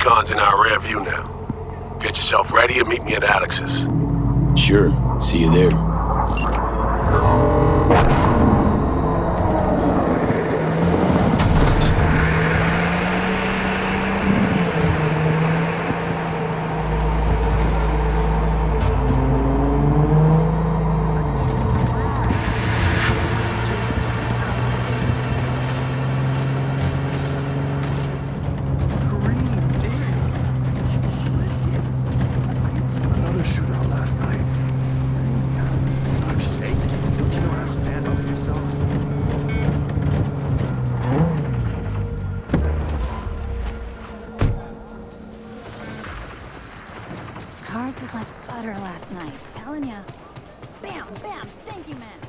recon's in our rear view now. Get yourself ready and meet me at Alex's. Sure. See you there. Cards was like butter last night, telling ya. Bam, bam, thank you, man.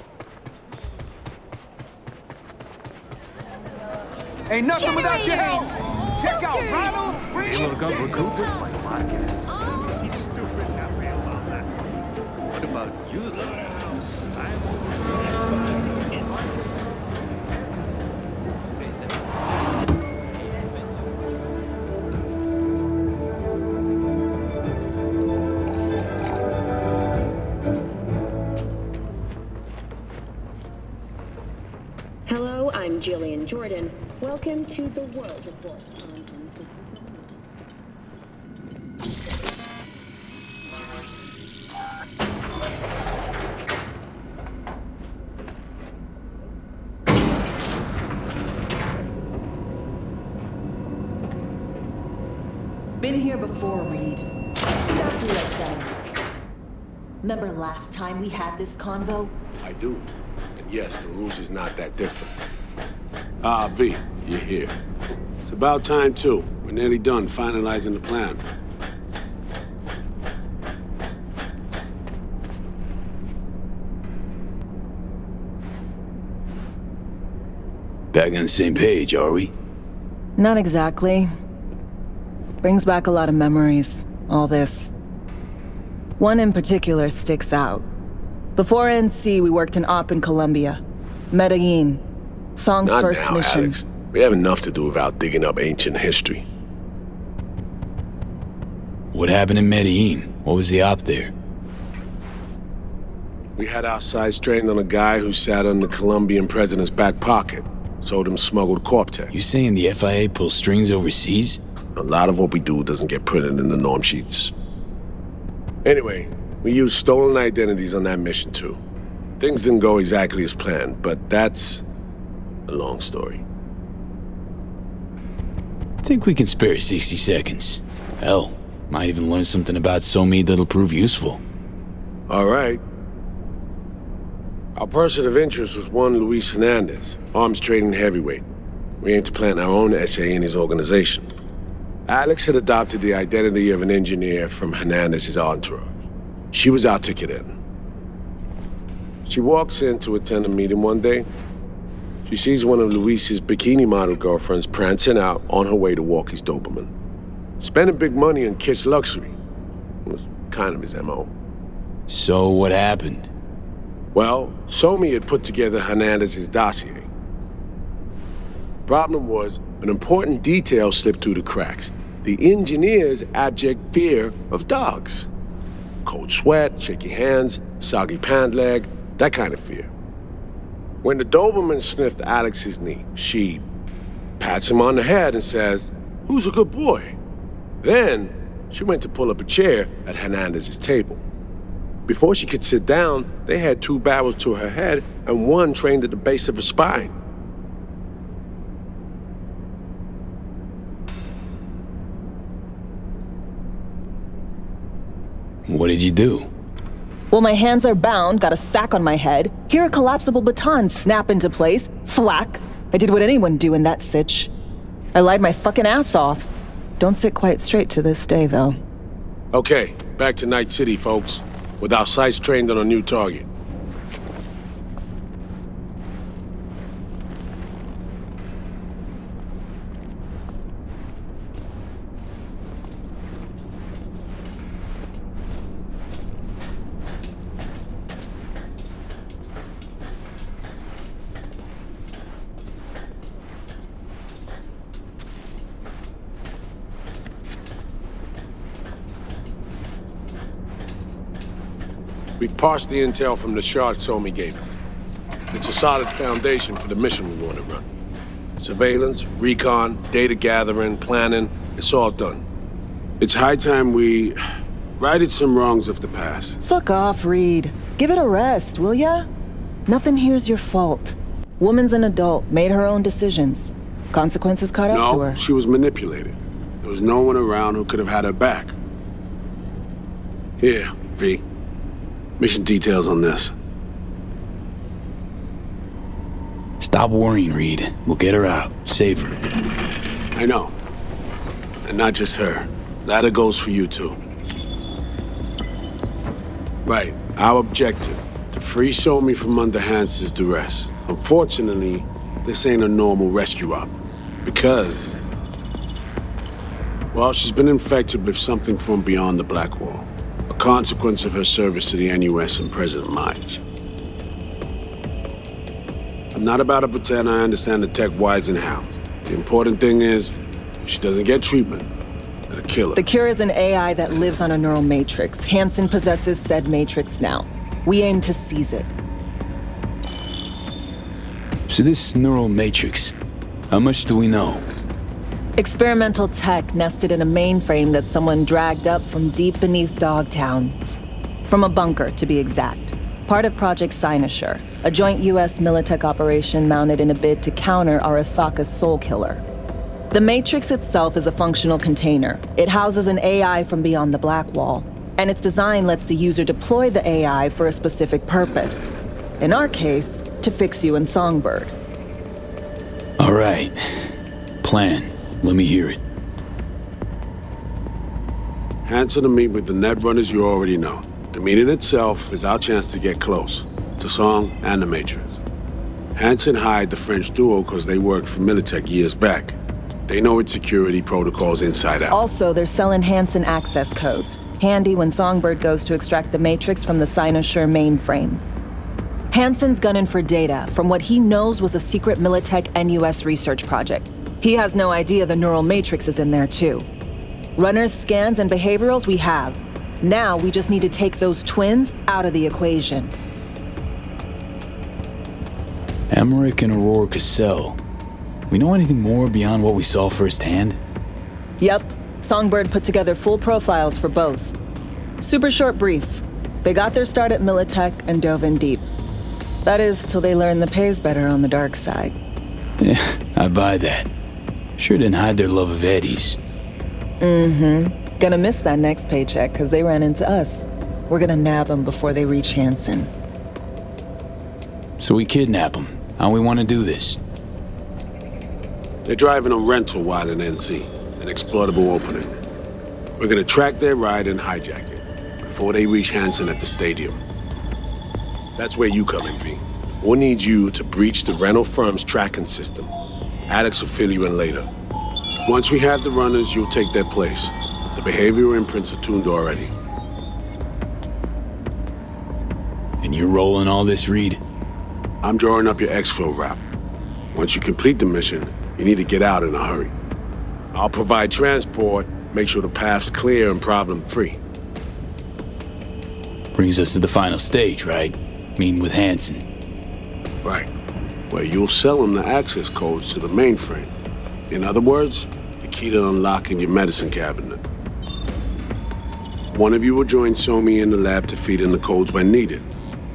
Ain't nothing without your help! Check out Ronald's recruited by my guest. He's stupid, not real about that. What about you, though? Hello, I'm Jillian Jordan. Welcome to the World Report. Been here before, Reed. Exactly like that. Remember last time we had this convo? I do. And yes, the rules is not that different. V, you're here. It's about time, too. We're nearly done finalizing the plan. Back on the same page, are we? Not exactly. Brings back a lot of memories, all this. One in particular sticks out. Before NC, we worked an op in Colombia. Medellin. Song's Not first now, mission. Alex. We have enough to do without digging up ancient history. What happened in Medellin? What was the op there? We had our sights trained on a guy who sat on the Colombian president's back pocket. Sold him smuggled corp tech. You saying the FIA pulls strings overseas? A lot of what we do doesn't get printed in the norm sheets. Anyway, we used stolen identities on that mission too. Things didn't go exactly as planned, but that's a long story. I think we can spare 60 seconds. Hell, might even learn something about Somi that'll prove useful. All right. Our person of interest was one Luis Hernandez, arms trading heavyweight. We aim to plant our own SA in his organization. Alex had adopted the identity of an engineer from Hernandez's entourage. She was our ticket in. She walks in to attend a meeting one day. She sees one of Luis's bikini model girlfriends prancing out on her way to walk his Doberman. Spending big money on kitsch luxury was kind of his MO. So what happened? Well, Somi had put together Hernandez's dossier. Problem was, an important detail slipped through the cracks. The engineer's abject fear of dogs. Cold sweat, shaky hands, soggy pant leg, that kind of fear. When the Doberman sniffed Alex's knee, she pats him on the head and says, "Who's a good boy?" Then, she went to pull up a chair at Hernandez's table. Before she could sit down, they had two barrels to her head and one trained at the base of her spine. What did you do? Well, my hands are bound, got a sack on my head. Here a collapsible baton snap into place. Thwack. I did what anyone do in that sitch. I lied my fucking ass off. Don't sit quite straight to this day, though. Okay, back to Night City, folks. With our sights trained on a new target. We've parsed the intel from the shard Somi gave us. It's a solid foundation for the mission we want to run. Surveillance, recon, data gathering, planning, it's all done. It's high time we righted some wrongs of the past. Fuck off, Reed. Give it a rest, will ya? Nothing here's your fault. Woman's an adult, made her own decisions. Consequences caught up to No, her. she was manipulated. There was no one around who could have had her back. Here, V. Mission details on this. Stop worrying, Reed. We'll get her out. Save her. I know. And not just her. That goes for you, too. Right. Our objective. To free Somi from under Hansen's duress. Unfortunately, this ain't a normal rescue op. Because... well, she's been infected with something from beyond the Black Wall. A consequence of her service to the NUS and President Mines. I'm not about to pretend I understand the tech whys and hows. The important thing is, if she doesn't get treatment, it'll kill her. The cure is an AI that lives on a neural matrix. Hansen possesses said matrix now. We aim to seize it. So this neural matrix, how much do we know? Experimental tech nested in a mainframe that someone dragged up from deep beneath Dogtown. From a bunker, to be exact. Part of Project Cynosure, a joint US Militech operation mounted in a bid to counter Arasaka's soul killer. The Matrix itself is a functional container. It houses an AI from beyond the Black Wall, and its design lets the user deploy the AI for a specific purpose. In our case, to fix you and Songbird. All right. Plan. Let me hear it. Hansen to meet with the net runners you already know. The meeting itself is our chance to get close, to Song and the Matrix. Hansen hired the French duo because they worked for Militech years back. They know its security protocols inside out. Also, they're selling Hansen access codes, handy when Songbird goes to extract the Matrix from the Cynosure mainframe. Hansen's gunning for data from what he knows was a secret Militech NUS research project. He has no idea the neural matrix is in there too. Runners, scans, and behaviorals we have. Now we just need to take those twins out of the equation. Emmerich and Aurora Cassell. We know anything more beyond what we saw firsthand? Yep. Songbird put together full profiles for both. Super short brief. They got their start at Militech and dove in deep. That is, till they learned the pay's better on the dark side. Yeah, I buy that. Sure didn't hide their love of Eddies. Mm-hmm. Gonna miss that next paycheck, because they ran into us. We're gonna nab them before they reach Hansen. So we kidnap them. How we want to do this? They're driving a rental while in NC, an exploitable opening. We're gonna track their ride and hijack it, before they reach Hansen at the stadium. That's where you come in, V. We'll need you to breach the rental firm's tracking system. Alex will fill you in later. Once we have the runners, you'll take their place. The behavioral imprints are tuned already. And you're rolling all this, Reed? I'm drawing up your exfil route. Once you complete the mission, you need to get out in a hurry. I'll provide transport, make sure the path's clear and problem-free. Brings us to the final stage, right? Meeting with Hansen. Right. Where you'll sell him the access codes to the mainframe. In other words, the key to unlocking your medicine cabinet. One of you will join Somi in the lab to feed in the codes when needed.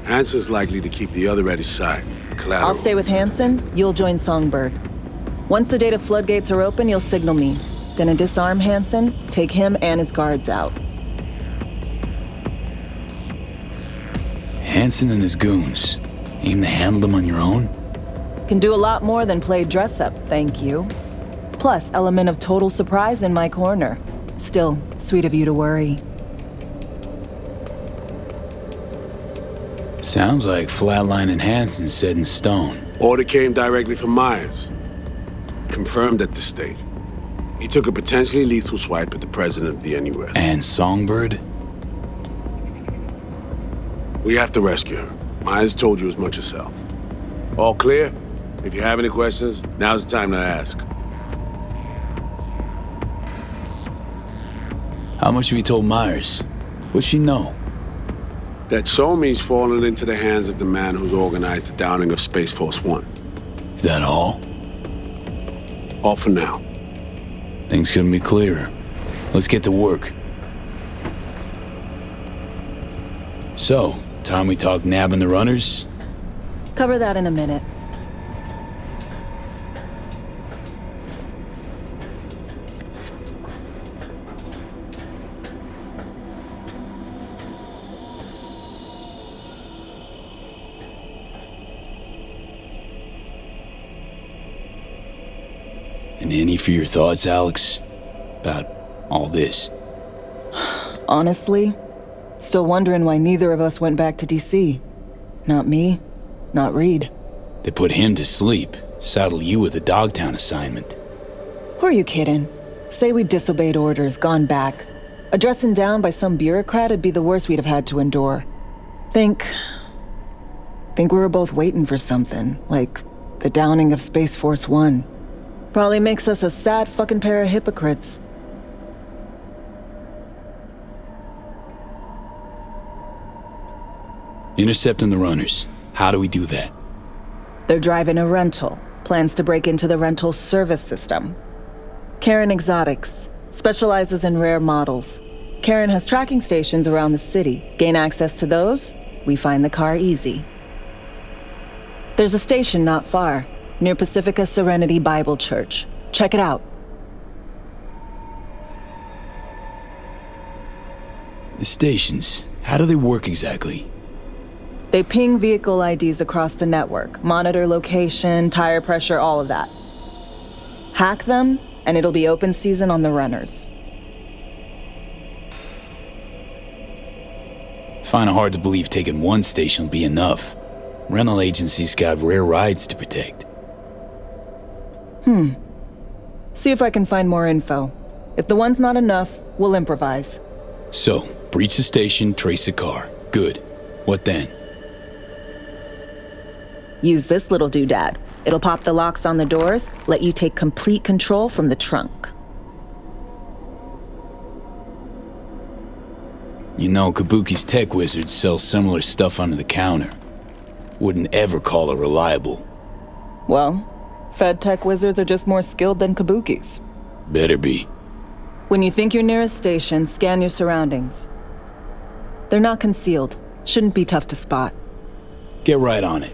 Hansen's likely to keep the other at his side. Collateral. I'll stay with Hansen, you'll join Songbird. Once the data floodgates are open, you'll signal me. Gonna disarm Hansen, take him and his guards out. Hansen and his goons. Aim to handle them on your own? Can do a lot more than play dress-up, thank you. Plus, element of total surprise in my corner. Still, sweet of you to worry. Sounds like flatlining Hansen's set in stone. Order came directly from Myers. Confirmed at this stage. He took a potentially lethal swipe at the president of the NUS. And Songbird? We have to rescue her. Myers told you as much herself. All clear? If you have any questions, now's the time to ask. How much have you told Myers? What's she know? That Somi's fallen into the hands of the man who's organized the downing of Space Force One. Is that all? All for now. Things couldn't be clearer. Let's get to work. So, time we talk nabbing the runners? Cover that in a minute. And any for your thoughts, Alex? About all this? Honestly, still wondering why neither of us went back to DC. Not me, not Reed. They put him to sleep, saddle you with a Dogtown assignment. Who are you kidding? Say we disobeyed orders, gone back. A dressing down by some bureaucrat would be the worst we'd have had to endure. Think we were both waiting for something, like the downing of Space Force One. Probably makes us a sad fucking pair of hypocrites. Intercepting the runners. How do we do that? They're driving a rental. Plans to break into the rental service system. Karen Exotics specializes in rare models. Karen has tracking stations around the city. Gain access to those, we find the car easy. There's a station not far, near Pacifica Serenity Bible Church. Check it out. The stations, how do they work exactly? They ping vehicle IDs across the network, monitor location, tire pressure, all of that. Hack them, and it'll be open season on the runners. Find it hard to believe taking one station will be enough. Rental agencies got rare rides to protect. See if I can find more info. If the one's not enough, we'll improvise. So, breach the station, trace the car. Good. What then? Use this little doodad. It'll pop the locks on the doors, let you take complete control from the trunk. You know, Kabuki's tech wizards sell similar stuff under the counter. Wouldn't ever call it reliable. Well, Fed tech wizards are just more skilled than Kabukis. Better be. When you think you're near a station, scan your surroundings. They're not concealed. Shouldn't be tough to spot. Get right on it.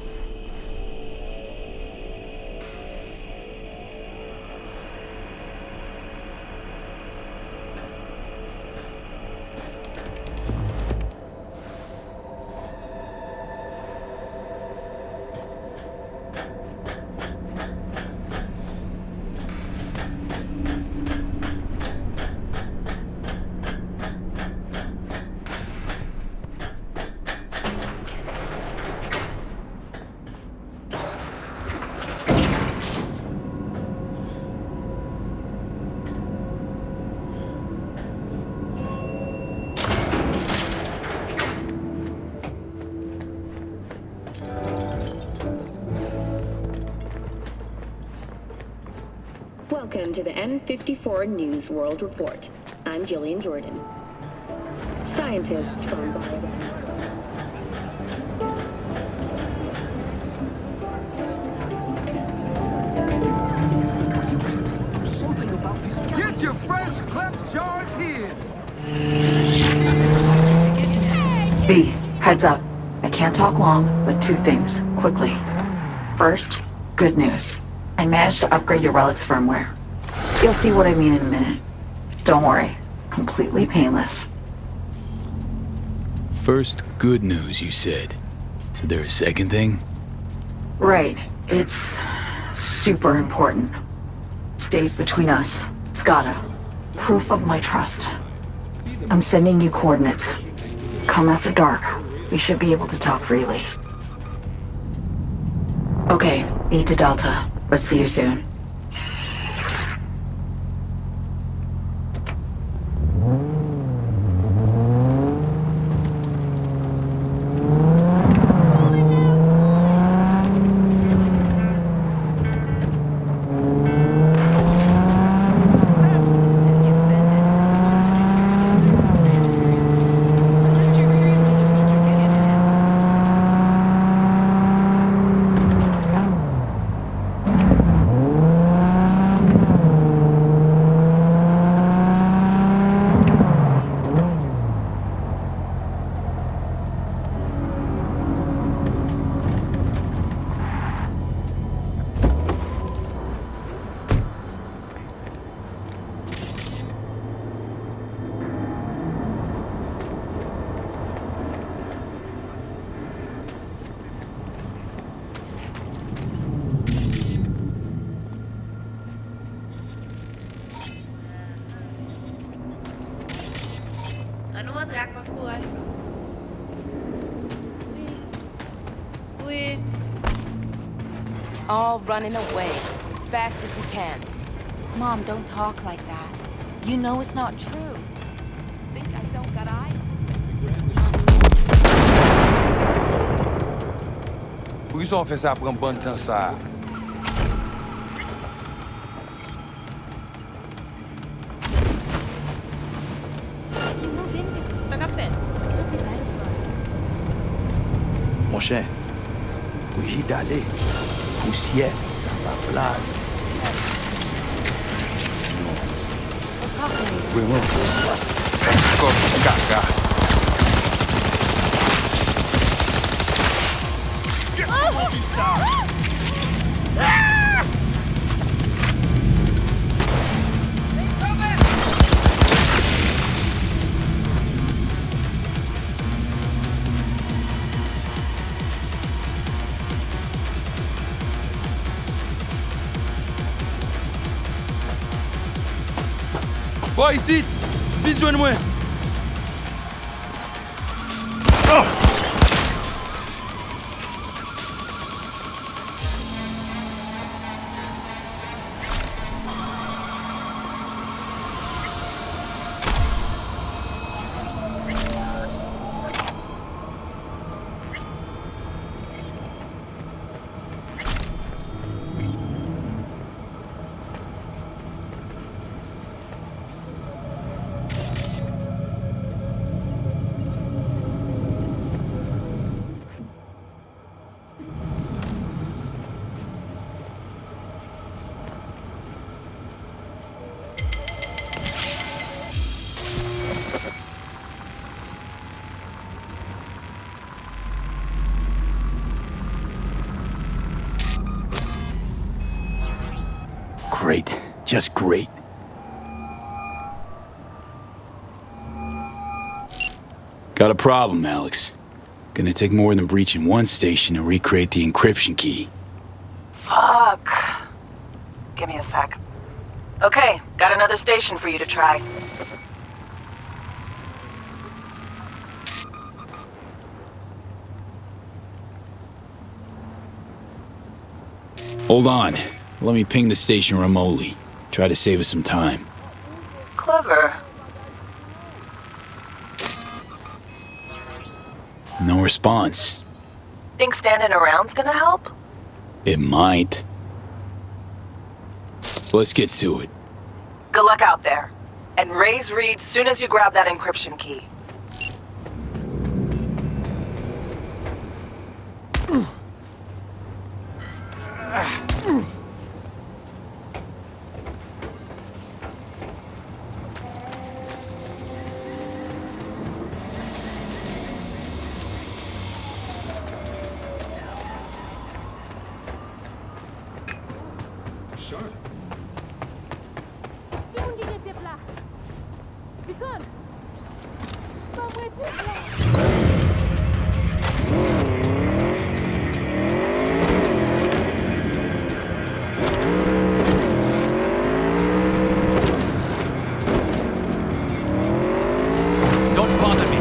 Welcome to the N54 News World Report. I'm Jillian Jordan. Scientists from Something about these guys. Get your fresh clip shards here. B, heads up. I can't talk long, but two things, quickly. First, good news. I managed to upgrade your relic's firmware. You'll see what I mean in a minute. Don't worry, completely painless. First, good news, you said. Is there a second thing? Right, it's super important. Stays between us. It's gotta. Proof of my trust. I'm sending you coordinates. Come after dark. We should be able to talk freely. Okay, E to Delta. Let's see you soon. All running away. Fast as we can. Mom, don't talk like that. You know it's not true. Think I don't got eyes? Por que só oferecer para um bando dançar? Mon cher, bougie d'aller. Poussière, ça va blague. Vraiment. Comme caca. Boy, ici! Vite, joigne-moi! Great. Just great. Got a problem, Alex. Gonna take more than breaching one station to recreate the encryption key. Fuck. Give me a sec. Okay, got another station for you to try. Hold on. Let me ping the station remotely. Try to save us some time. Clever. No response. Think standing around's gonna help? It might. Let's get to it. Good luck out there. And raise Reed soon as you grab that encryption key. Don't bother me.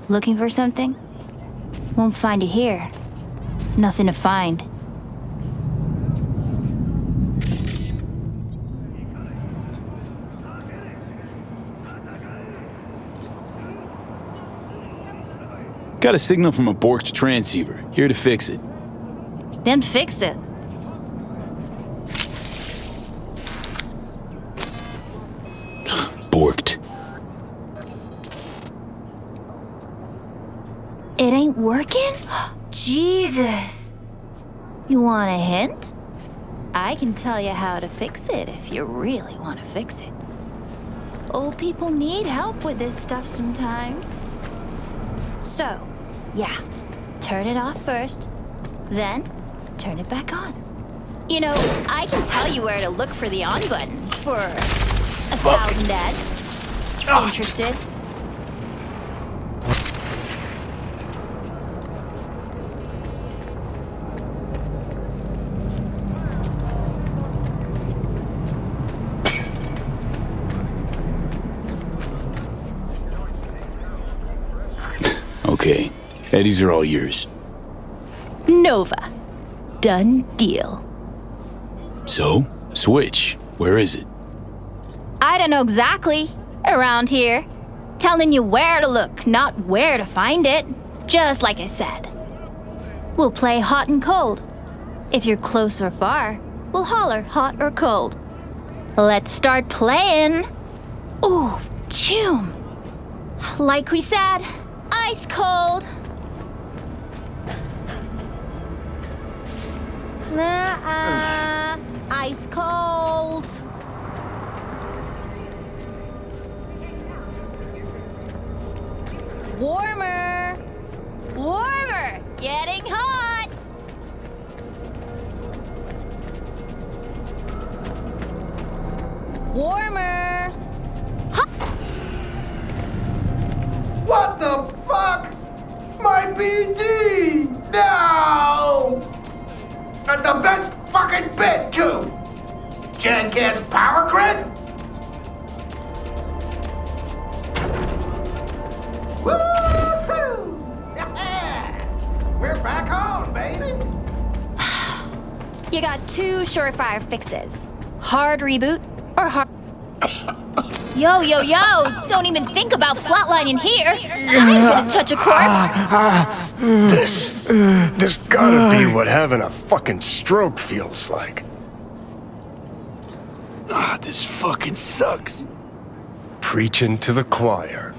Looking for something? Won't find it here. Nothing to find. Got a signal from a borked transceiver. Here to fix it. Then fix it. Borked. It ain't working? Jesus. You want a hint? I can tell you how to fix it if you really want to fix it. Old people need help with this stuff sometimes. So, yeah, turn it off first, then turn it back on. You know, I can tell you where to look for the on button for 1,000 ads. Interested? Okay, Eddies are all yours. Nova. Done deal. So, Switch, where is it? I don't know exactly. Around here. Telling you where to look, not where to find it. Just like I said. We'll play hot and cold. If you're close or far, we'll holler hot or cold. Let's start playing. Ooh, June. Like we said, ice cold. Nuh-uh. Ice cold. Warmer. Warmer. Getting hot. Warmer. Hot. What the fuck? My BD! No! And the best fucking bit, too! Jackass power grid? Woo-hoo! Yeah! We're back on, baby! You got two surefire fixes. Hard reboot or hard... Yo, yo, yo! Don't even think about flatlining here! I ain't gonna touch a corpse! This gotta be what having a fucking stroke feels like. This fucking sucks. Preaching to the choir.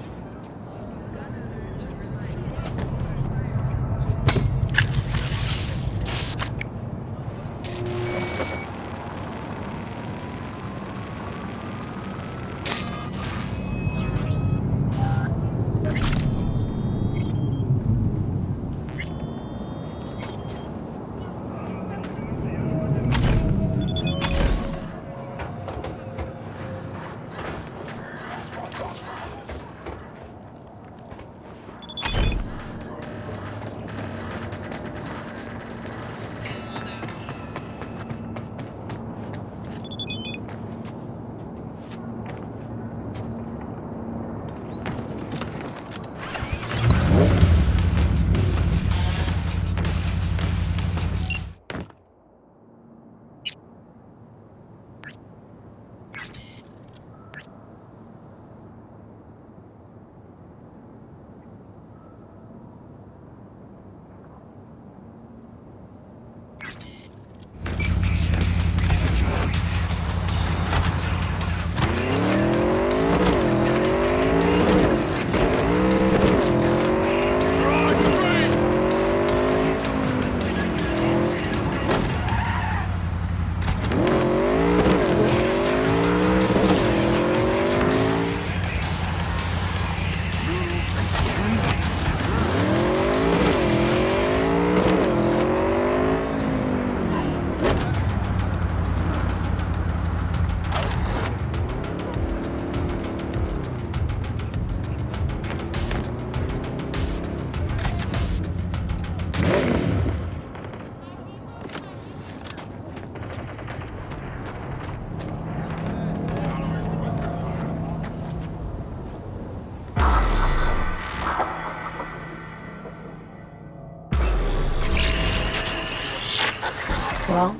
Well,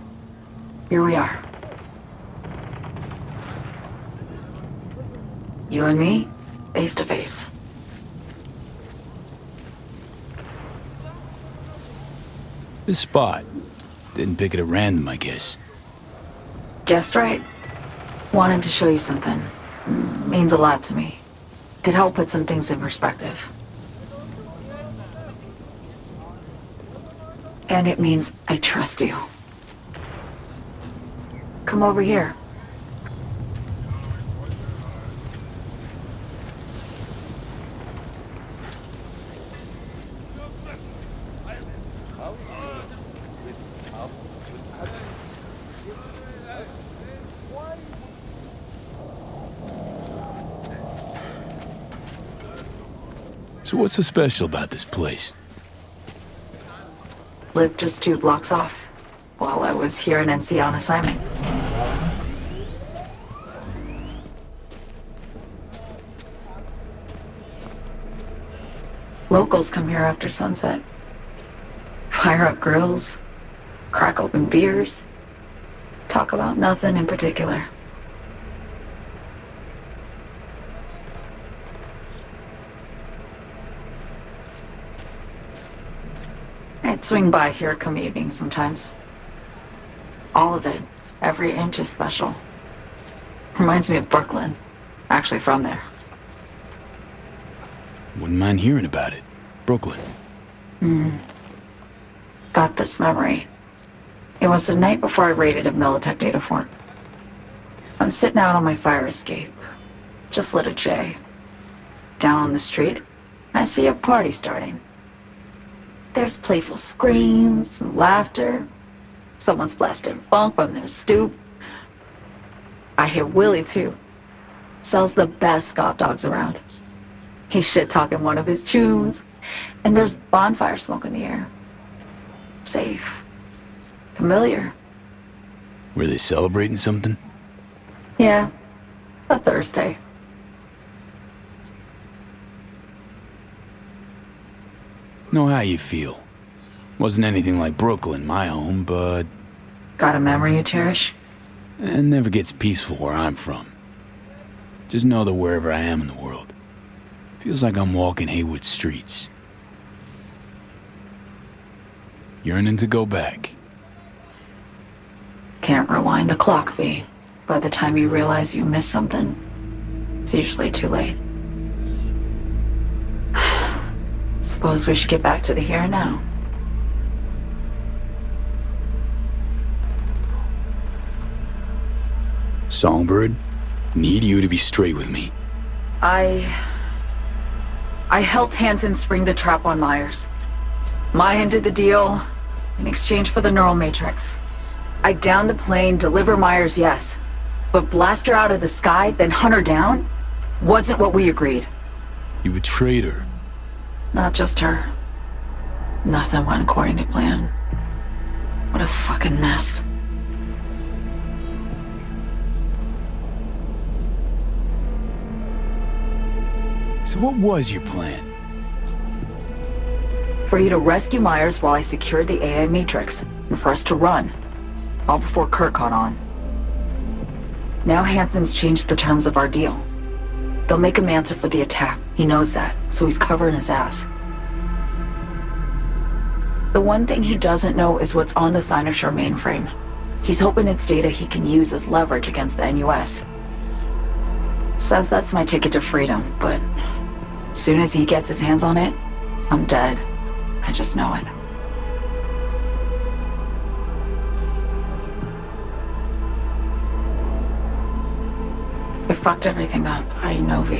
here we are. You and me, face to face. This spot. Didn't pick it at random, I guess. Guessed right. Wanted to show you something. Means a lot to me. Could help put some things in perspective. And it means I trust you. Come over here. So what's so special about this place? Lived just 2 blocks off, while I was here in NC on assignment. Locals come here after sunset. Fire up grills, crack open beers, talk about nothing in particular. I'd swing by here come evening sometimes. All of it, every inch is special. Reminds me of Brooklyn. Actually from there. Wouldn't mind hearing about it. Brooklyn. Got this memory. It was the night before I raided a Militech data fort. I'm sitting out on my fire escape. Just lit a J. Down on the street, I see a party starting. There's playful screams and laughter. Someone's blasting funk from their stoop. I hear Willie too. Sells the best scop dogs around. He's shit-talking one of his chooms. And there's bonfire smoke in the air. Safe. Familiar. Were they celebrating something? Yeah. A Thursday. Know how you feel. Wasn't anything like Brooklyn, my home, but... Got a memory you cherish? It never gets peaceful where I'm from. Just know that wherever I am in the world, feels like I'm walking Haywood streets. Yearning to go back. Can't rewind the clock, V. By the time you realize you missed something, it's usually too late. Suppose we should get back to the here and now. Songbird, need you to be straight with me. I helped Hansen spring the trap on Myers. Maya did the deal in exchange for the neural matrix. I downed the plane, deliver Myers, yes. But blast her out of the sky, then hunt her down? Wasn't what we agreed. You betrayed her. Not just her. Nothing went according to plan. What a fucking mess. So what was your plan? For you to rescue Myers while I secured the AI Matrix, and for us to run. All before Kurt caught on. Now Hansen's changed the terms of our deal. They'll make him answer for the attack. He knows that, so he's covering his ass. The one thing he doesn't know is what's on the Cynosure mainframe. He's hoping it's data he can use as leverage against the NUS. Says that's my ticket to freedom, but soon as he gets his hands on it, I'm dead. I just know it. I fucked everything up, I know, V.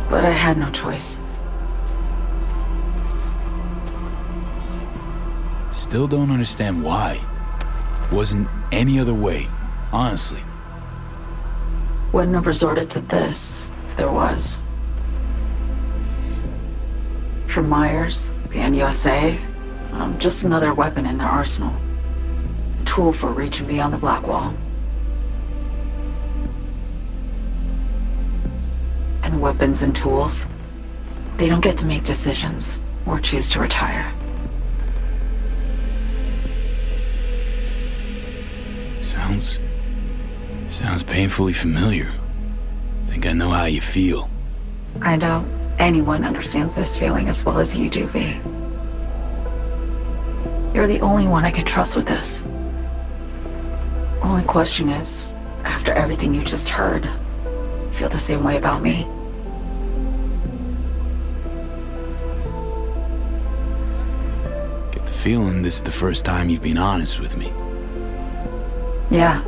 But I had no choice. Still don't understand why. Wasn't any other way, honestly. Wouldn't have resorted to this, if there was. For Myers, the NUSA, I'm just another weapon in their arsenal. A tool for reaching beyond the Black Wall. And weapons and tools, they don't get to make decisions or choose to retire. Sounds painfully familiar. Think I know how you feel. I doubt anyone understands this feeling as well as you do, V. You're the only one I can trust with this. Only question is, after everything you just heard, feel the same way about me? Get the feeling this is the first time you've been honest with me. Yeah.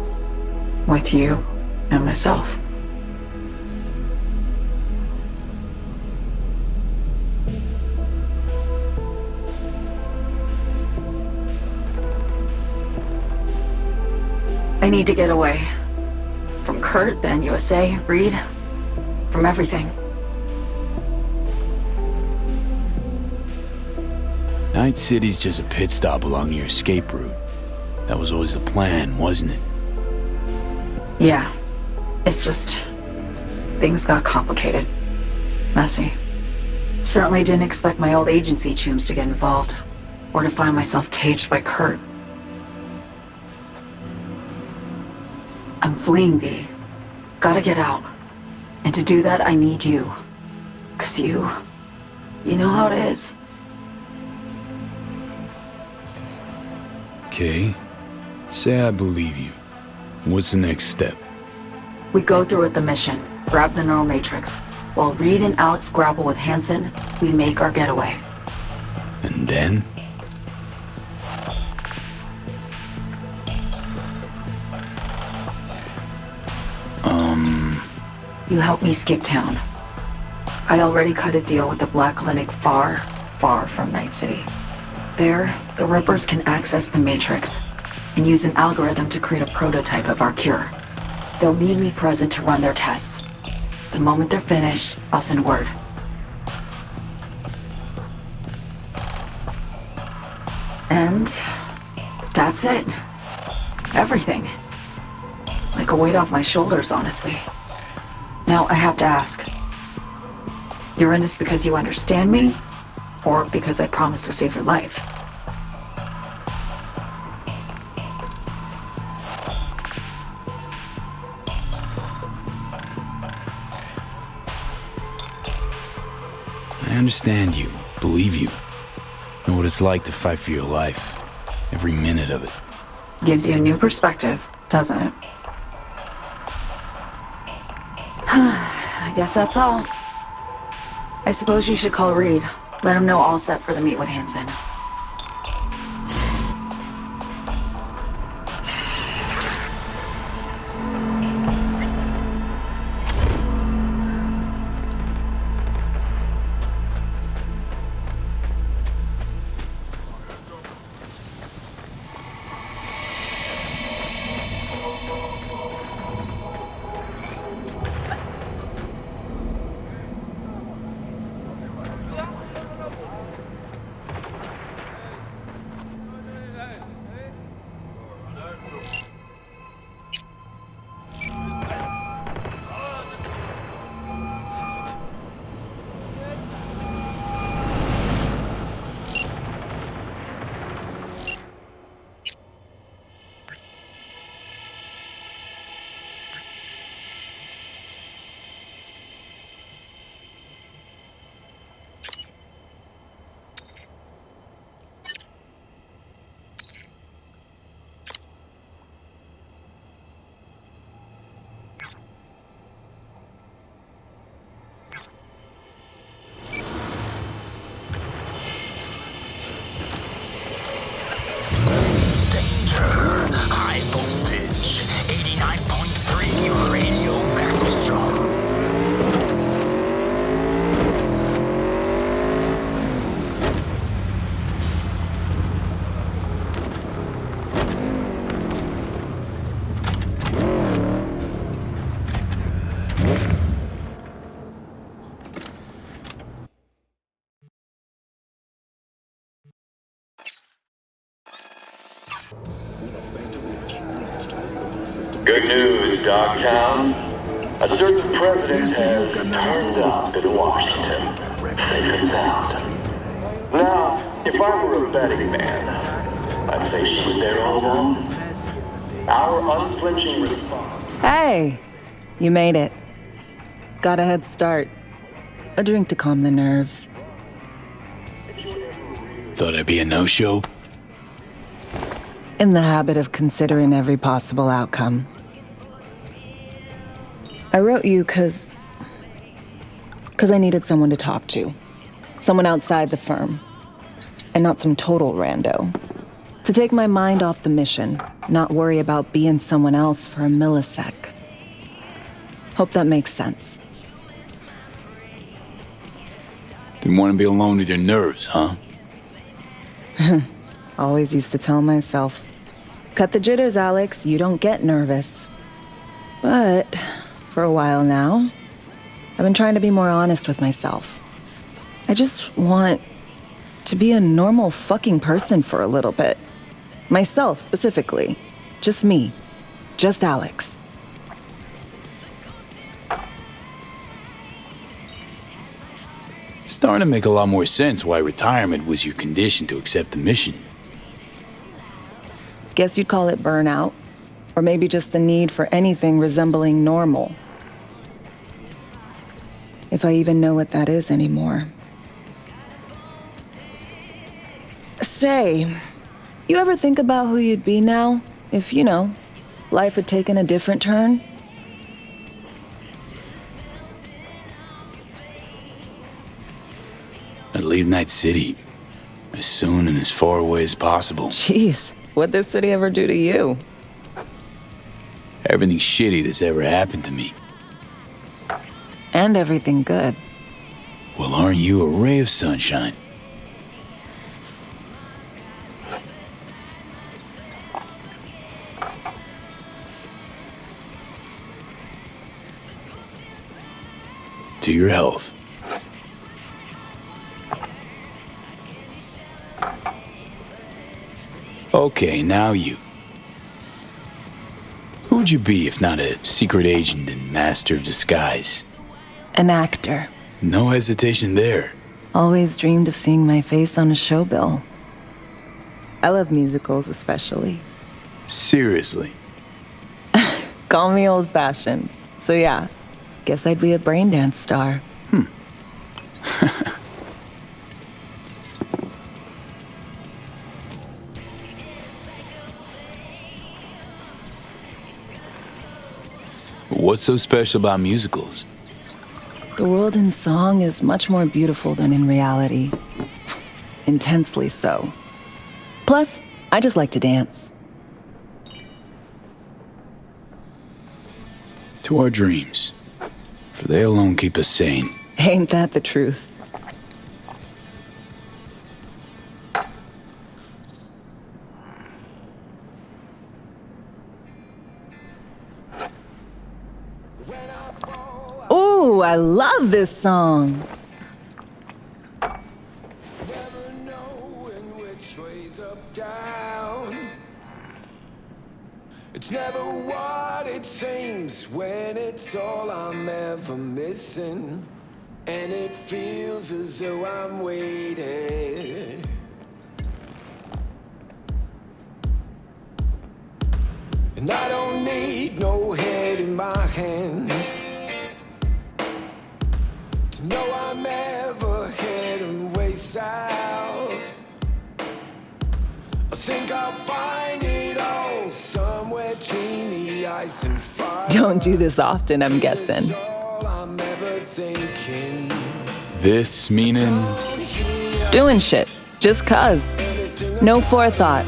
With you and myself. I need to get away. From Kurt, then USA, Reed. From everything. Night City's just a pit stop along your escape route. That was always the plan, wasn't it? Yeah. It's just... things got complicated. Messy. Certainly didn't expect my old agency chooms to get involved. Or to find myself caged by Kurt. I'm fleeing, V. Gotta get out. And to do that, I need you. 'Cause you know how it is. Okay. Say I believe you. What's the next step? We go through with the mission, grab the neural matrix. While Reed and Alex grapple with Hansen, we make our getaway. And then? You help me skip town. I already cut a deal with the Black Clinic far, far from Night City. There, the Rippers can access the Matrix and use an algorithm to create a prototype of our cure. They'll need me present to run their tests. The moment they're finished, I'll send word. And that's it. Everything. Like a weight off my shoulders, honestly. Now I have to ask. You're in this because you understand me? Or because I promised to save your life? I understand you, believe you. Know what it's like to fight for your life. Every minute of it. Gives you a new perspective, doesn't it? I guess that's all. I suppose you should call Reed. Let him know all set for the meet with Hansen. Good news, Dogtown. A certain president has turned up in Washington, safe and sound. Now, if I were a betting man, I'd say she was there all along. Our unflinching response. Hey, you made it. Got a head start. A drink to calm the nerves. Thought I'd be a no-show? In the habit of considering every possible outcome. I wrote you because I needed someone to talk to. Someone outside the firm. And not some total rando. To take my mind off the mission, not worry about being someone else for a millisec. Hope that makes sense. Didn't want to be alone with your nerves, huh? Always used to tell myself, cut the jitters, Alex, you don't get nervous. But for a while now, I've been trying to be more honest with myself. I just want to be a normal fucking person for a little bit. Myself, specifically. Just me. Just Alex. Starting to make a lot more sense why retirement was your condition to accept the mission. Guess you'd call it burnout. Or maybe just the need for anything resembling normal. If I even know what that is anymore. Say, you ever think about who you'd be now if, you know, life had taken a different turn? I'd leave Night City as soon and as far away as possible. Jeez, what'd this city ever do to you? Everything shitty that's ever happened to me. And everything good. Well, aren't you a ray of sunshine? To your health. Okay, now you. Who would you be if not a secret agent and master of disguise? An actor. No hesitation there. Always dreamed of seeing my face on a show bill. I love musicals especially. Seriously? Call me old-fashioned. So yeah, guess I'd be a braindance star. What's so special about musicals? The world in song is much more beautiful than in reality. Intensely so. Plus, I just like to dance. To our dreams, for they alone keep us sane. Ain't that the truth? Ooh, I love this song. Never knowing which way's up, down. It's never what it seems when it's all I'm ever missing. And it feels as though I'm waiting. And I don't need no head in my hands to know I'm ever heading way south. I think I'll find it all somewhere between the ice and fire. Don't do this often, I'm guessing. All I'm ever thinking. This meaning? Doing shit, just cuz. No forethought.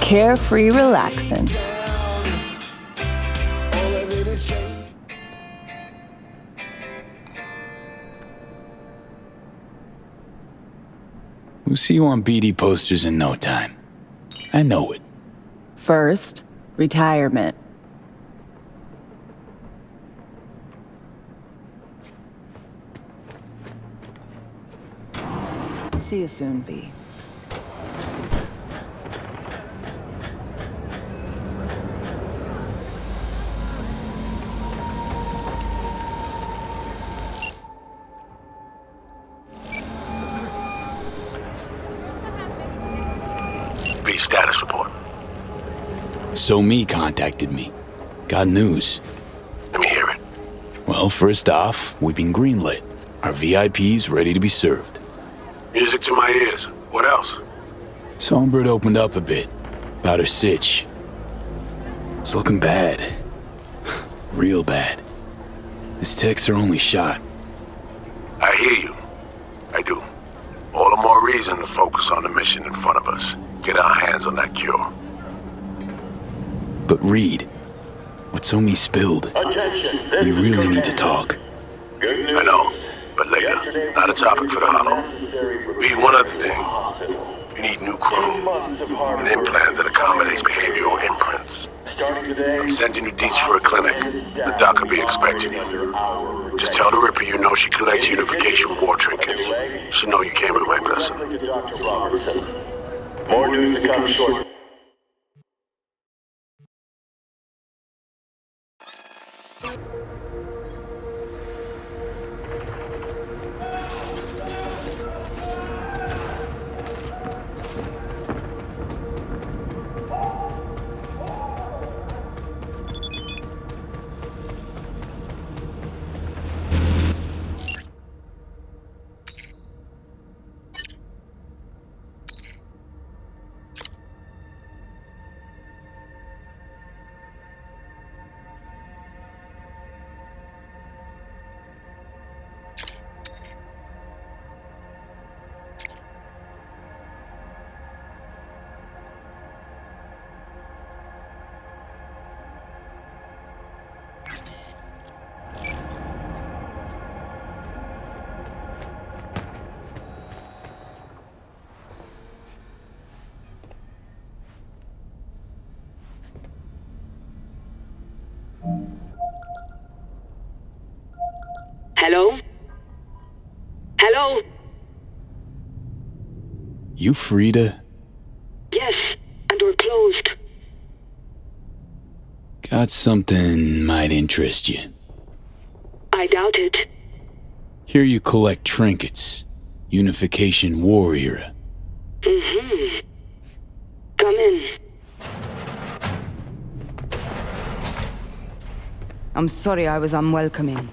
Carefree relaxing. We'll see you on BD posters in no time. I know it. First, retirement. See you soon, V. B, status report. So Me contacted me. Got news. Let me hear it. Well, first off, we've been greenlit. Our VIP's ready to be served. Music to my ears. What else? Songbird opened up a bit about her sitch. It's looking bad. Real bad. His tech's her only shot. I hear you. I do. All the more reason to focus on the mission in front of us. Get our hands on that cure. But Reed, what So Me spilled, we really need to talk. Good news. I know, but later. Not a topic for the hollow. Reed, one other thing. You need new crew. An implant that accommodates behavioral imprints. Starting today, I'm sending you deets for a clinic. The doc will be expecting you. Just tell the Ripper you know she collects unification war trinkets. She know you came with my blessing. Dr. Robertson. More news to come shortly. Hello? Hello? You Frida? Yes, and we're closed. Got something might interest you. I doubt it. Here you collect trinkets. Unification war era. Mm-hmm. Come in. I'm sorry I was unwelcoming.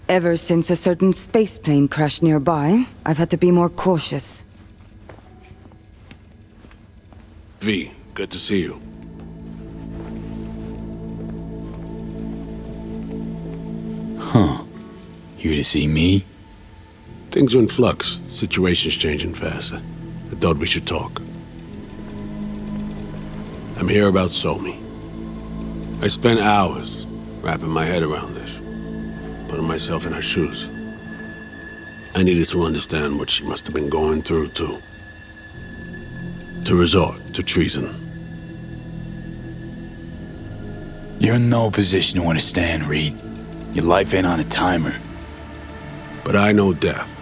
Ever since a certain space plane crashed nearby, I've had to be more cautious. V, good to see you. Huh. Here to see me? Things are in flux. Situation's changing fast. I thought we should talk. I'm here about Somi. I spent hours wrapping my head around this, putting myself in her shoes. I needed to understand what she must have been going through to resort to treason. You're in no position to understand, Reed. Your life ain't on a timer. But I know death.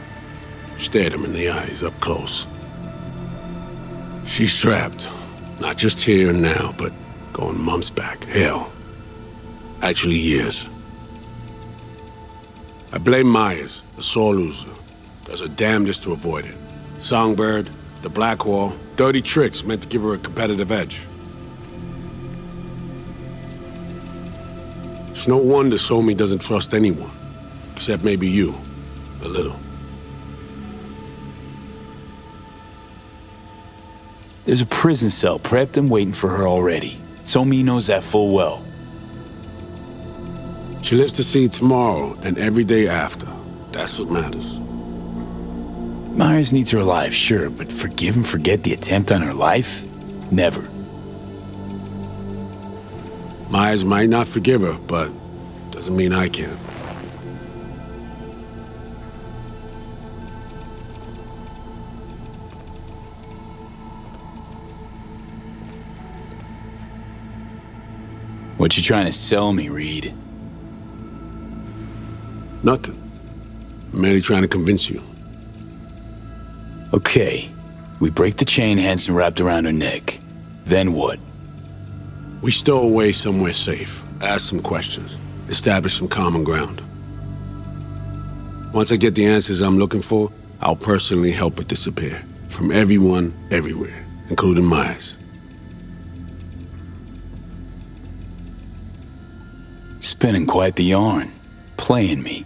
Stared him in the eyes up close. She's trapped. Not just here and now, but going months back. Hell. Actually years. I blame Myers, the sore loser. Does her damnedest to avoid it. Songbird, the Blackwall, dirty tricks meant to give her a competitive edge. It's no wonder Somi doesn't trust anyone. Except maybe you. A little. There's a prison cell prepped and waiting for her already. Somi knows that full well. She lives to see tomorrow and every day after. That's what matters. Myers needs her alive, sure, but forgive and forget the attempt on her life? Never. Myers might not forgive her, but doesn't mean I can. What you trying to sell me, Reed? Nothing. I'm merely trying to convince you. Okay. We break the chain Hansen wrapped around her neck. Then what? We stow away somewhere safe. Ask some questions. Establish some common ground. Once I get the answers I'm looking for, I'll personally help it disappear. From everyone, everywhere, including Myers. Spinning quite the yarn. Playing me.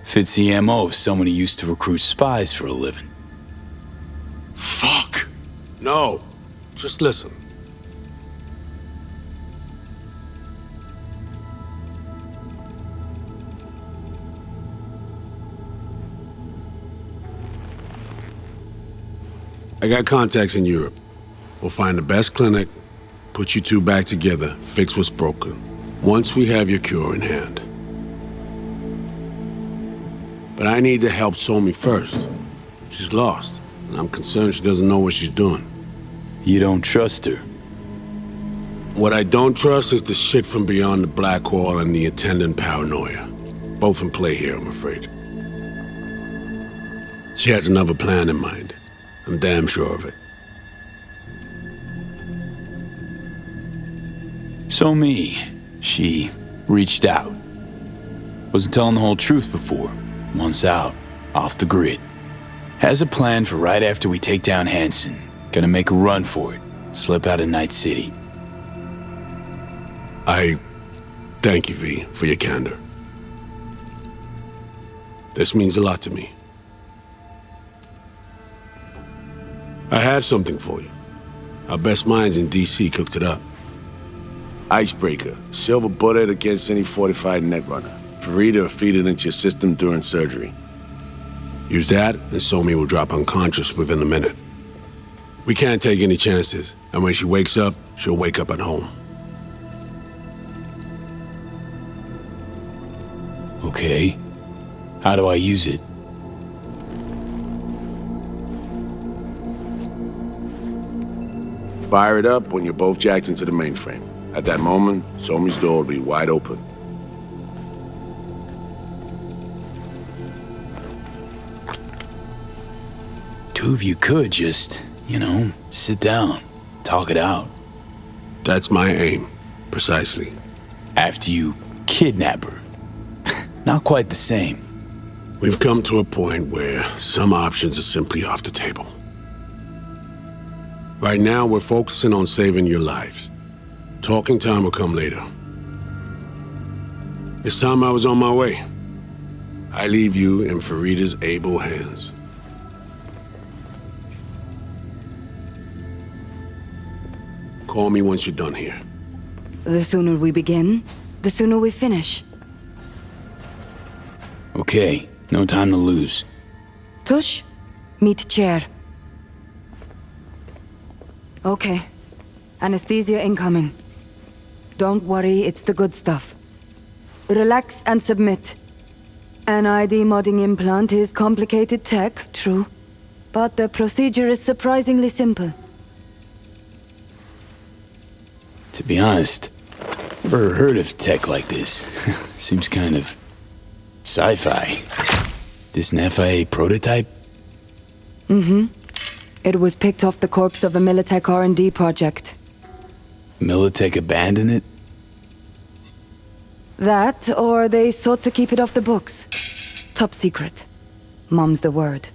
Fits the MO of someone who used to recruit spies for a living. Fuck! No. Just listen. I got contacts in Europe. We'll find the best clinic, put you two back together, fix what's broken. Once we have your cure in hand. But I need to help Somi first. She's lost, and I'm concerned she doesn't know what she's doing. You don't trust her? What I don't trust is the shit from beyond the black hole and the attendant paranoia. Both in play here, I'm afraid. She has another plan in mind. I'm damn sure of it. So me, she reached out. Wasn't telling the whole truth before. Once out, off the grid. Has a plan for right after we take down Hansen. Gonna make a run for it. Slip out of Night City. I thank you, V, for your candor. This means a lot to me. I have something for you. Our best minds in DC cooked it up. Icebreaker, silver bullet against any fortified netrunner. Farida feed it into your system during surgery. Use that, and Somi will drop unconscious within a minute. We can't take any chances, and when she wakes up, she'll wake up at home. Okay. How do I use it? Fire it up when you're both jacked into the mainframe. At that moment, Somi's door will be wide open. Two of you could just, sit down, talk it out. That's my aim, precisely. After you kidnap her. Not quite the same. We've come to a point where some options are simply off the table. Right now, we're focusing on saving your lives. Talking time will come later. It's time I was on my way. I leave you in Farida's able hands. Call me once you're done here. The sooner we begin, the sooner we finish. Okay, no time to lose. Tush, meet chair. Okay. Anesthesia incoming. Don't worry, it's the good stuff. Relax and submit. An ID modding implant is complicated tech, true. But the procedure is surprisingly simple. To be honest, never heard of tech like this. Seems kind of sci-fi. This an FIA prototype? Mm-hmm. It was picked off the corpse of a Militech R&D project. Militech abandoned it? That, or they sought to keep it off the books. Top secret. Mom's the word.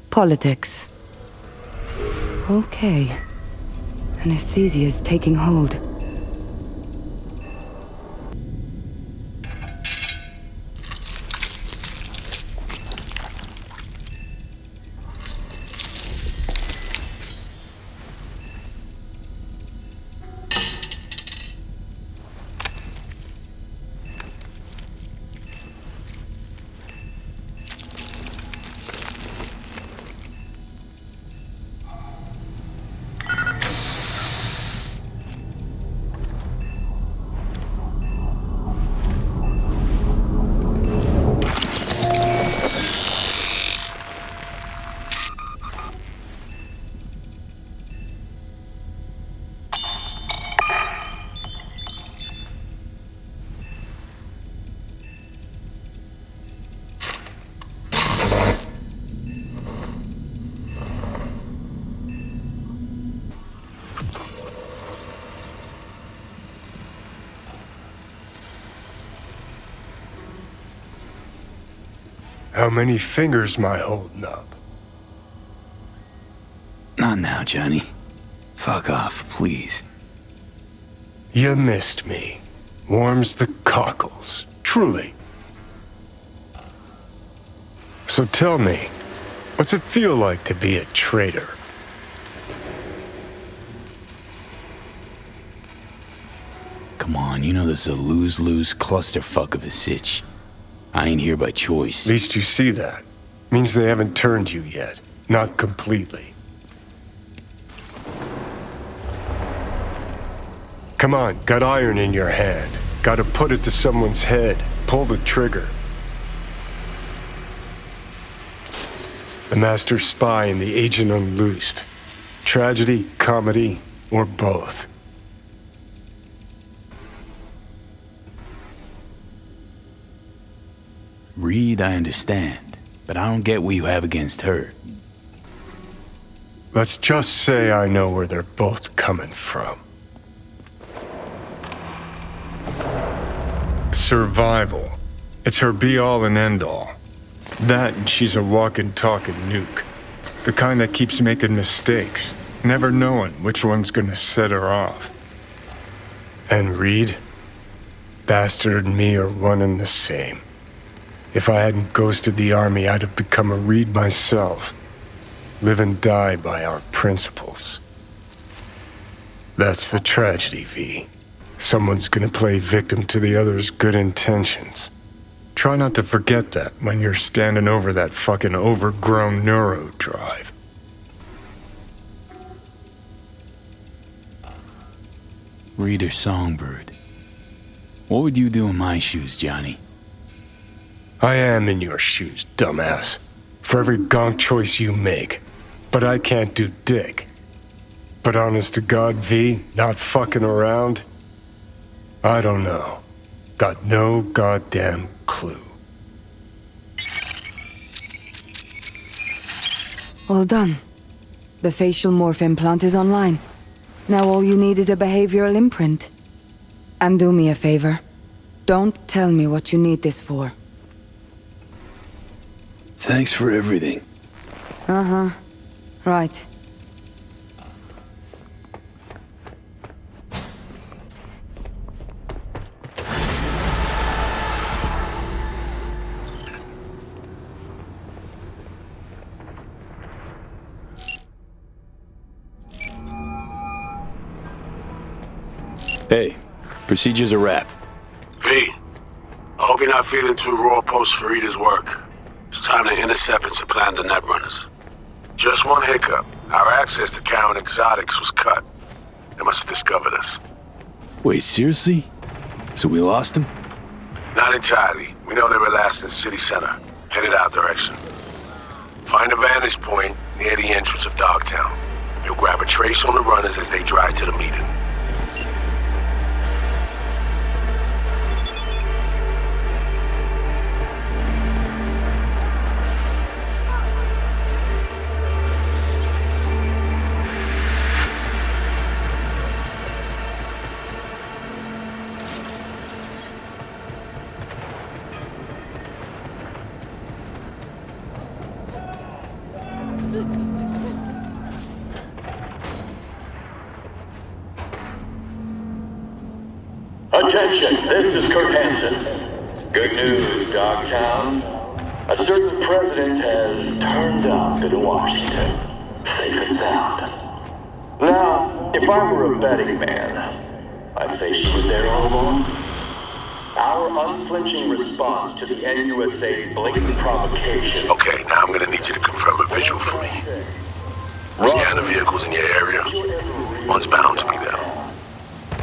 Politics. Okay. Anesthesia is taking hold. How many fingers am I holding up? Not now, Johnny. Fuck off, please. You missed me. Warms the cockles, truly. So tell me, what's it feel like to be a traitor? Come on, you know this is a lose-lose clusterfuck of a sitch. I ain't here by choice. At least you see that. Means they haven't turned you yet. Not completely. Come on, got iron in your hand. Gotta put it to someone's head. Pull the trigger. The master spy and the agent unloosed. Tragedy, comedy, or both. Reed, I understand, but I don't get what you have against her. Let's just say I know where they're both coming from. Survival. It's her be-all and end-all. That and she's a walking, talking nuke. The kind that keeps making mistakes, never knowing which one's gonna set her off. And Reed? Bastard and me are one and the same. If I hadn't ghosted the army, I'd have become a Reed myself. Live and die by our principles. That's the tragedy, V. Someone's gonna play victim to the other's good intentions. Try not to forget that when you're standing over that fucking overgrown neuro drive. Reader Songbird. What would you do in my shoes, Johnny? I am in your shoes, dumbass. For every gonk choice you make. But I can't do dick. But honest to God, V, not fucking around? I don't know. Got no goddamn clue. All done. The facial morph implant is online. Now all you need is a behavioral imprint. And do me a favor. Don't tell me what you need this for. Thanks for everything. Uh-huh. Right. Hey, procedure's a wrap. V, I hope you're not feeling too raw post Farida's work. It's time to intercept and supplant the netrunners. Just one hiccup. Our access to Karen Exotics was cut. They must have discovered us. Wait, seriously? So we lost them? Not entirely. We know they were last in the city center, headed our direction. Find a vantage point near the entrance of Dogtown. You'll grab a trace on the runners as they drive to the meeting. Attention, this is Kurt Hansen. Good news, Dogtown. A certain president has turned up in Washington, safe and sound. Now, if I were a betting man, I'd say she was there all along. Our unflinching response to the NUSA's blatant provocation... Okay, now I'm gonna need you to confirm a visual for me. Scan the vehicles in your area. One's bound to be there.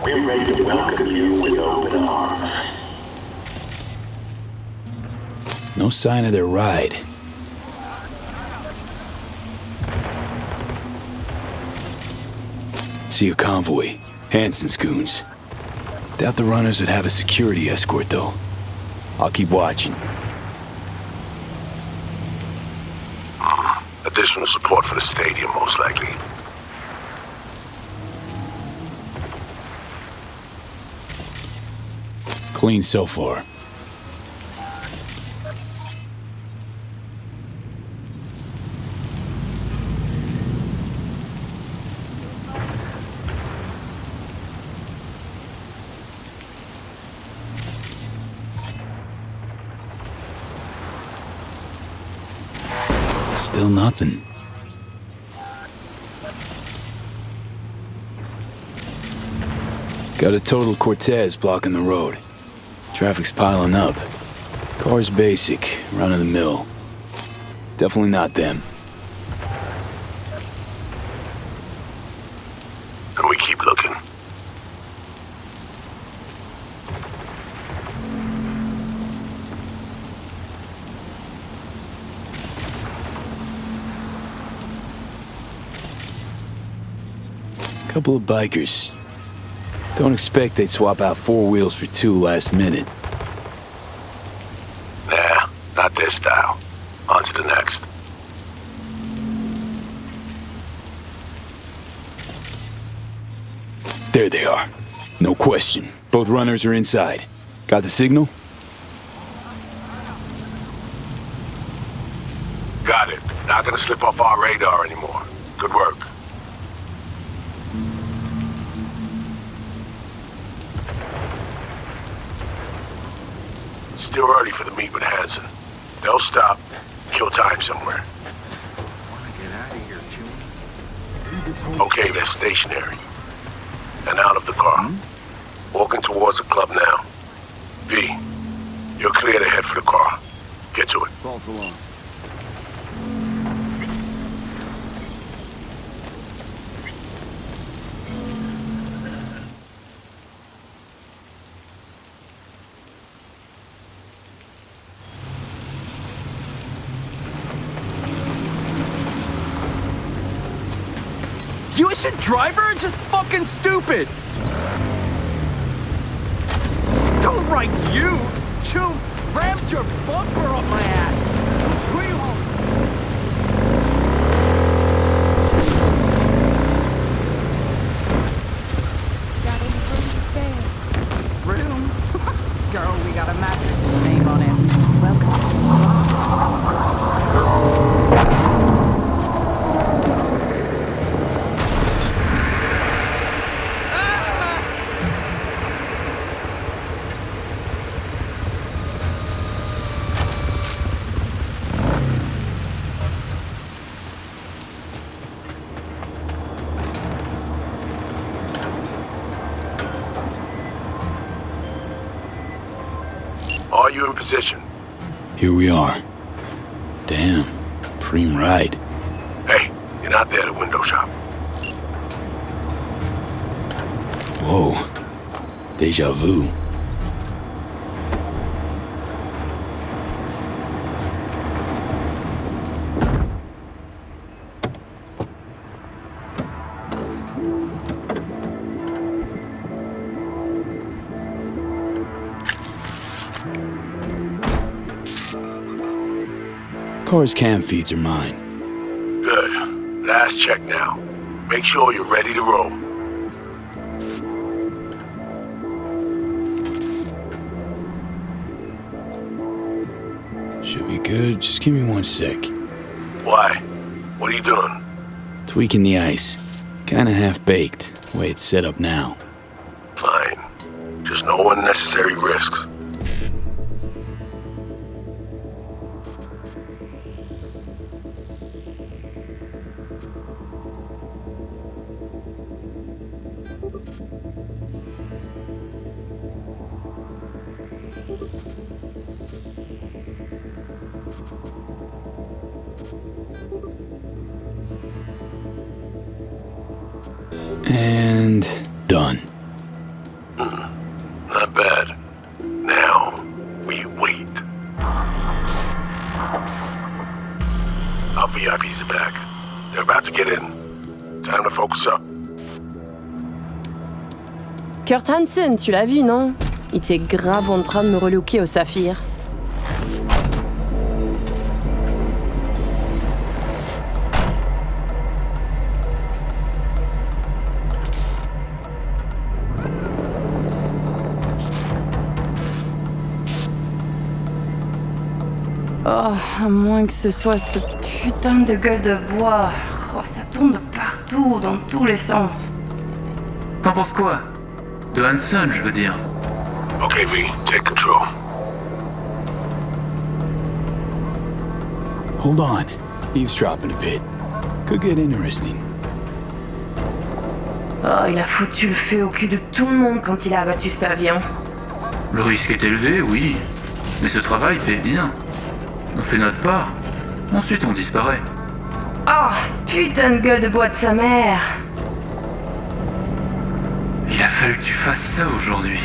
We're ready to welcome you with open arms. No sign of their ride. See a convoy. Hansen's goons. Doubt the runners would have a security escort, though. I'll keep watching. Additional support for the stadium, most likely. Clean so far. Still nothing. Got a total Cortez blocking the road. Traffic's piling up. Car's basic, run-of-the-mill. Definitely not them. And we keep looking. Couple of bikers. Don't expect they'd swap out 4 wheels for 2 last minute. Nah, Not this style. On to the next. There they are. No question. Both runners are inside. Got the signal? Got it. Not gonna slip off our radar anymore. Good work. Still early for the meet with Hansen. They'll stop, kill time somewhere. Okay, they're stationary. And out of the car. Walking towards the club now. V, you're clear to head for the car. Get to it. False alarm. You a shit driver or just fucking stupid? Don't write you! Chew rammed your bumper up my ass! Who are you home? Got any room to spare? Room? Girl, we got a mattress with a name on it. Welcome to Are you in position? Here we are. Damn. Preem ride. Hey, you're not there to window shop. Whoa. Deja vu. Car's cam feeds are mine. Good. Last check now. Make sure you're ready to roll. Should be good. Just give me 1 sec. Why? What are you doing? Tweaking the ice. Kinda half-baked, the way it's set up now. Fine. Just no unnecessary risks. And done. Not bad. Now, we wait. Our VIPs are back. They're about to get in. Time to focus up. Kurt Hansen, tu l'as vu, non? Il était grave en train de me relooker au saphir. Oh, à moins que ce soit cette putain de gueule de bois. Oh, ça tourne de partout, dans tous les sens. T'en penses quoi? De Hansen, je veux dire. Okay, V, take control. Hold on. Eavesdropping a bit. Could get interesting. Oh, il a foutu le feu au cul de tout le monde quand il a abattu cet avion. Le risque est élevé, oui. Mais ce travail paie bien. On fait notre part. Ensuite, on disparaît. Oh, putain de gueule de bois de sa mère. Il a fallu que tu fasses ça aujourd'hui.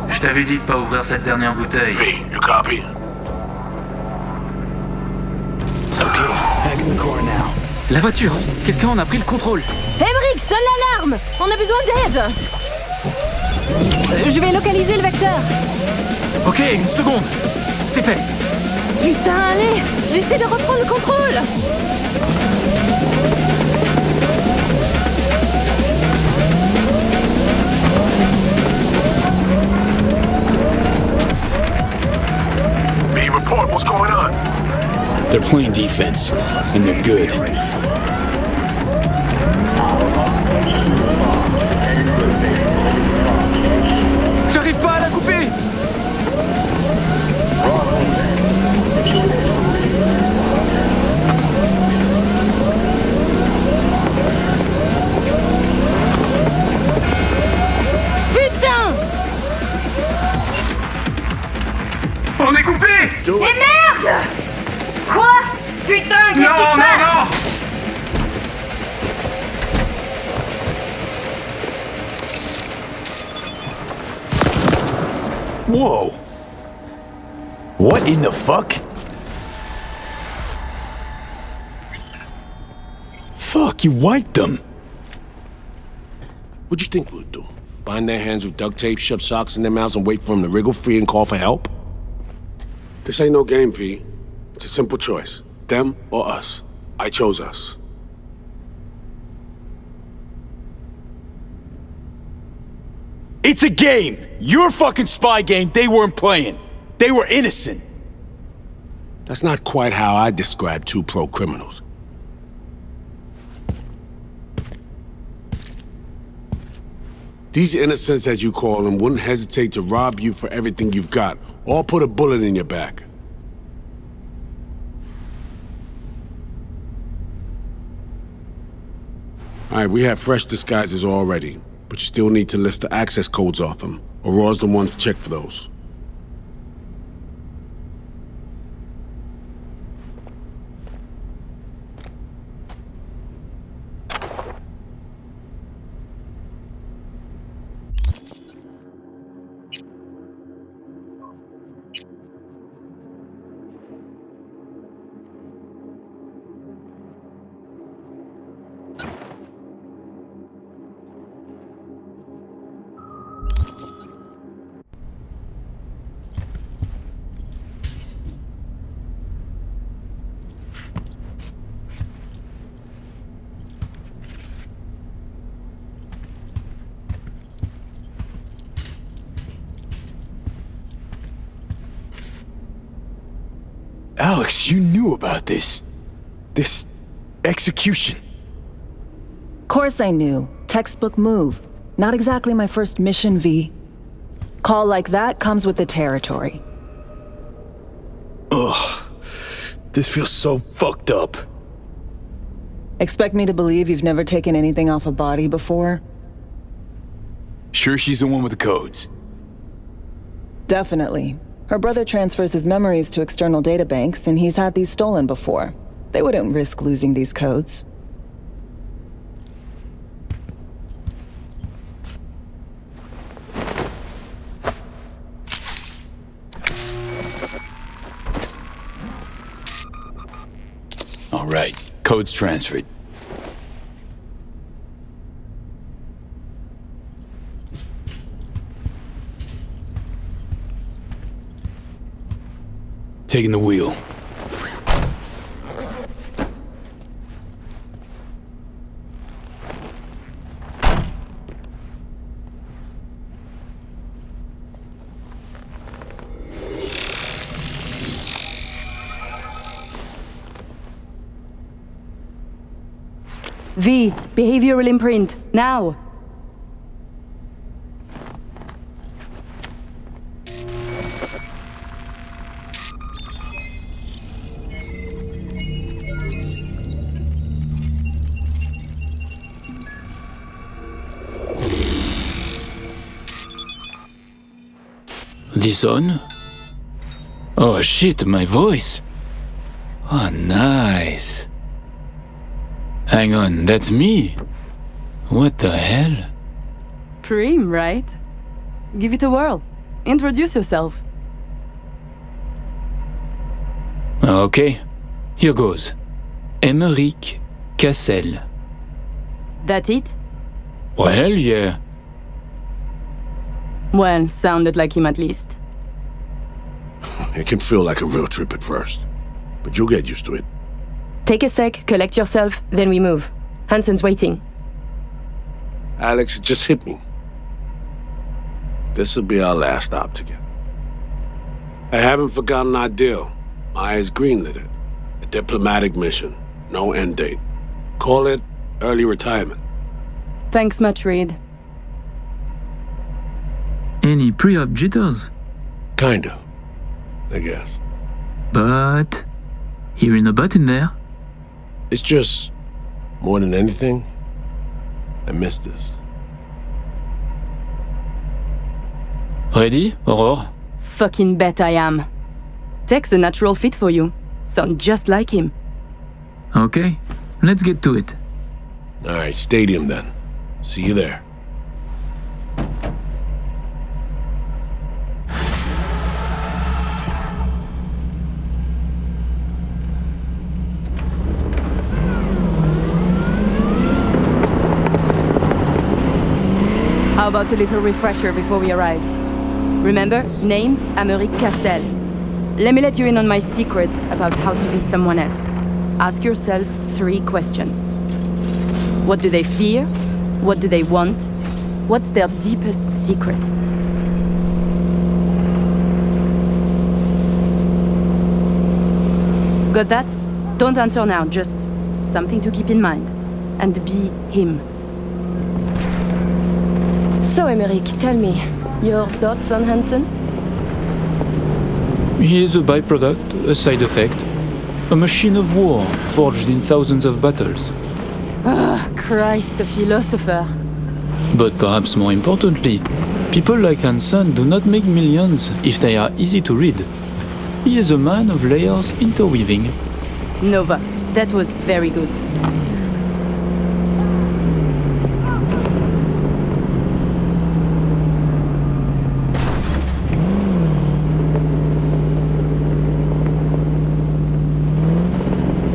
Je t'avais dit de pas ouvrir cette dernière bouteille. V, you copy? Okay, back in the car now. La voiture! Quelqu'un en a pris le contrôle! Hé Brick, sonne l'alarme! On a besoin d'aide! Je vais localiser le vecteur. Ok, une seconde! C'est fait! Putain, allez! J'essaie de reprendre le contrôle! B, report, what's going on? They're playing defense, and they're good. J'arrive pas à la couper! Putain! On est coupé! Mais merde! Quoi? Putain, qu'est-ce qui se passe? Non! Whoa! What in the fuck? Fuck, you wiped them! What'd you think we'd do? Bind their hands with duct tape, shove socks in their mouths, and wait for them to wriggle free and call for help? This ain't no game, V. It's a simple choice. Them or us. I chose us. It's a game! Your fucking spy game they weren't playing. They were innocent. That's not quite how I describe two pro-criminals. These innocents, as you call them, wouldn't hesitate to rob you for everything you've got, or put a bullet in your back. Alright, we have fresh disguises already, but you still need to lift the access codes off them. Aurora's the one to check for those. Alex, you knew about this. This execution. Course I knew. Textbook move. Not exactly my first mission, V. Call like that comes with the territory. Ugh. This feels so fucked up. Expect me to believe you've never taken anything off a body before? Sure she's the one with the codes? Definitely. Her brother transfers his memories to external databanks, and he's had these stolen before. They wouldn't risk losing these codes. All right, codes transferred. Taking the wheel. V, behavioral imprint, now! This on? Oh shit, my voice. Oh, nice. Hang on, that's me? What the hell? Prim, right? Give it a whirl. Introduce yourself. Okay, here goes. Emmerich Cassel. That it? Well, yeah. Well, sounded like him at least. It can feel like a real trip at first, but you'll get used to it. Take a sec, collect yourself, then we move. Hansen's waiting. Alex, it just hit me. This'll be our last stop together. I haven't forgotten our deal. Myers greenlit it. A diplomatic mission. No end date. Call it early retirement. Thanks much, Reed. Any pre-op jitters? Kinda, I guess. But... hearing a but in there. It's just, more than anything, I miss this. Ready, Aurore? Fucking bet I am. Tech's a natural fit for you. Sound just like him. Okay, let's get to it. Alright, stadium then. See you there. How about a little refresher before we arrive? Remember, name's Americ Cassel. Let me let you in on my secret about how to be someone else. Ask yourself 3 questions. What do they fear? What do they want? What's their deepest secret? Got that? Don't answer now, just something to keep in mind. And be him. So, Emmerich, tell me, your thoughts on Hansen? He is a byproduct, a side effect. A machine of war forged in thousands of battles. Ah, Christ, a philosopher. But perhaps more importantly, people like Hansen do not make millions if they are easy to read. He is a man of layers interweaving. Nova, that was very good.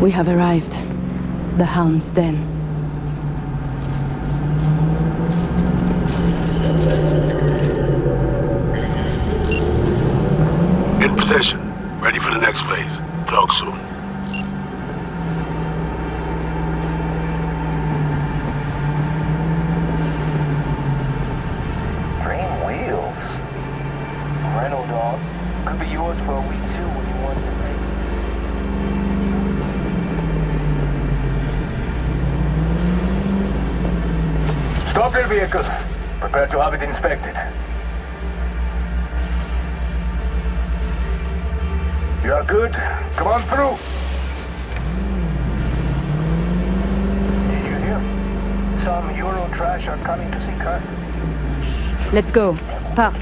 We have arrived. The Hound's Den. In position. Ready for the next phase. Talk soon. Green wheels? Rhino dog. Could be yours for a week too when you want to taste. Stop your vehicle. Prepare to have it inspected. You are good. Come on through. Did you hear? Some Euro trash are coming to see Kurt. Let's go. Park.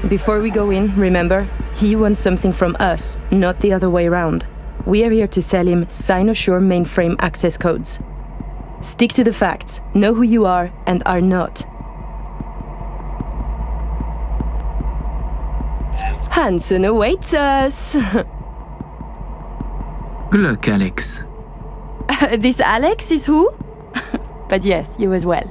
Before we go in, remember, he wants something from us, not the other way around. We are here to sell him Cynosure mainframe access codes. Stick to the facts, know who you are and are not. Hansen awaits us! Good luck, Alex. This Alex is who? But yes, you as well.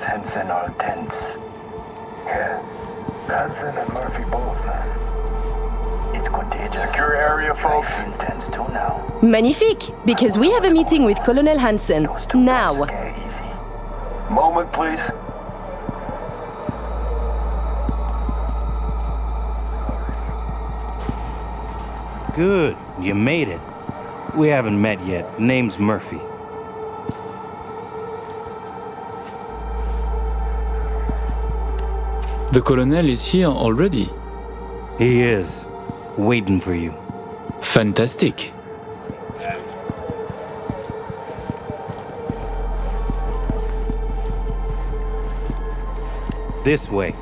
Hansen are tense. Yeah, Hansen and Murphy both, man. It's contagious. Secure area, folks. Intense too now. Magnifique, because we have a meeting with Colonel Hansen now. Moment, please. Good, you made it. We haven't met yet. Name's Murphy. The colonel is here already. He is. Waiting for you. Fantastic. This way.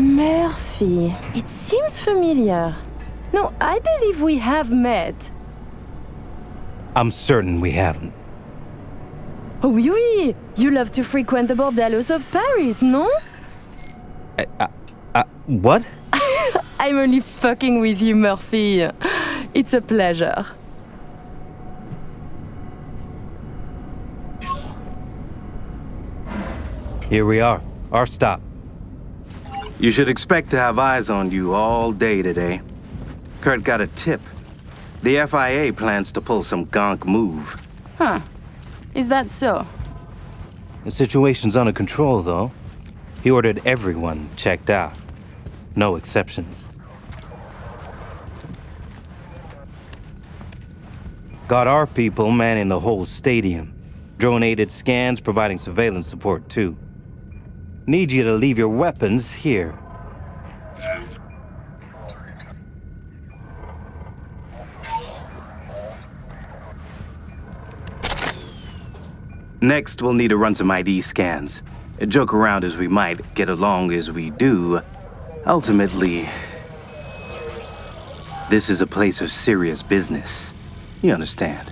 Murphy. It seems familiar. No, I believe we have met. I'm certain we haven't. Oh, oui, oui. You love to frequent the bordellos of Paris, no? What? I'm only fucking with you, Murphy. It's a pleasure. Here we are. Our stop. You should expect to have eyes on you all day today. Kurt got a tip. The FIA plans to pull some gonk move. Huh. Is that so? The situation's under control, though. He ordered everyone checked out. No exceptions. Got our people manning the whole stadium. Drone-aided scans providing surveillance support, too. Need you to leave your weapons here. Next, we'll need to run some ID scans. Joke around as we might, get along as we do. Ultimately, this is a place of serious business. You understand?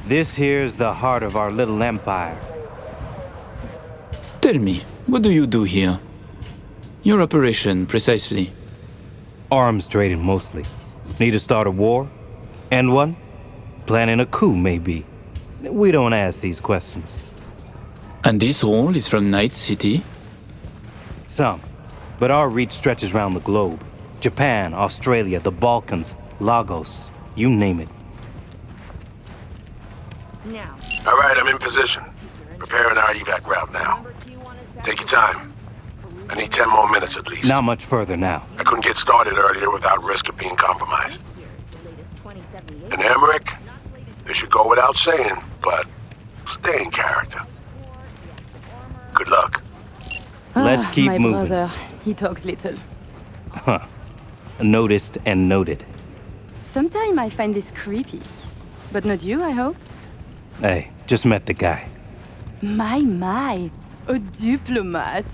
This here's the heart of our little empire. Tell me, what do you do here? Your operation, precisely. Arms trading, mostly. Need to start a war? End one? Planning a coup, maybe. We don't ask these questions. And this all is from Night City? Some. But our reach stretches around the globe. Japan, Australia, the Balkans, Lagos, you name it. Now. All right, I'm in position. Preparing our evac route now. Take your time. I need 10 more minutes at least. Not much further now. I couldn't get started earlier without risk of being compromised. And Emmerich, this should go without saying, but stay in character. Good luck. Let's keep my moving. My brother, he talks little. Huh. Noticed and noted. Sometimes I find this creepy. But not you, I hope? Hey, just met the guy. My. A diplomat.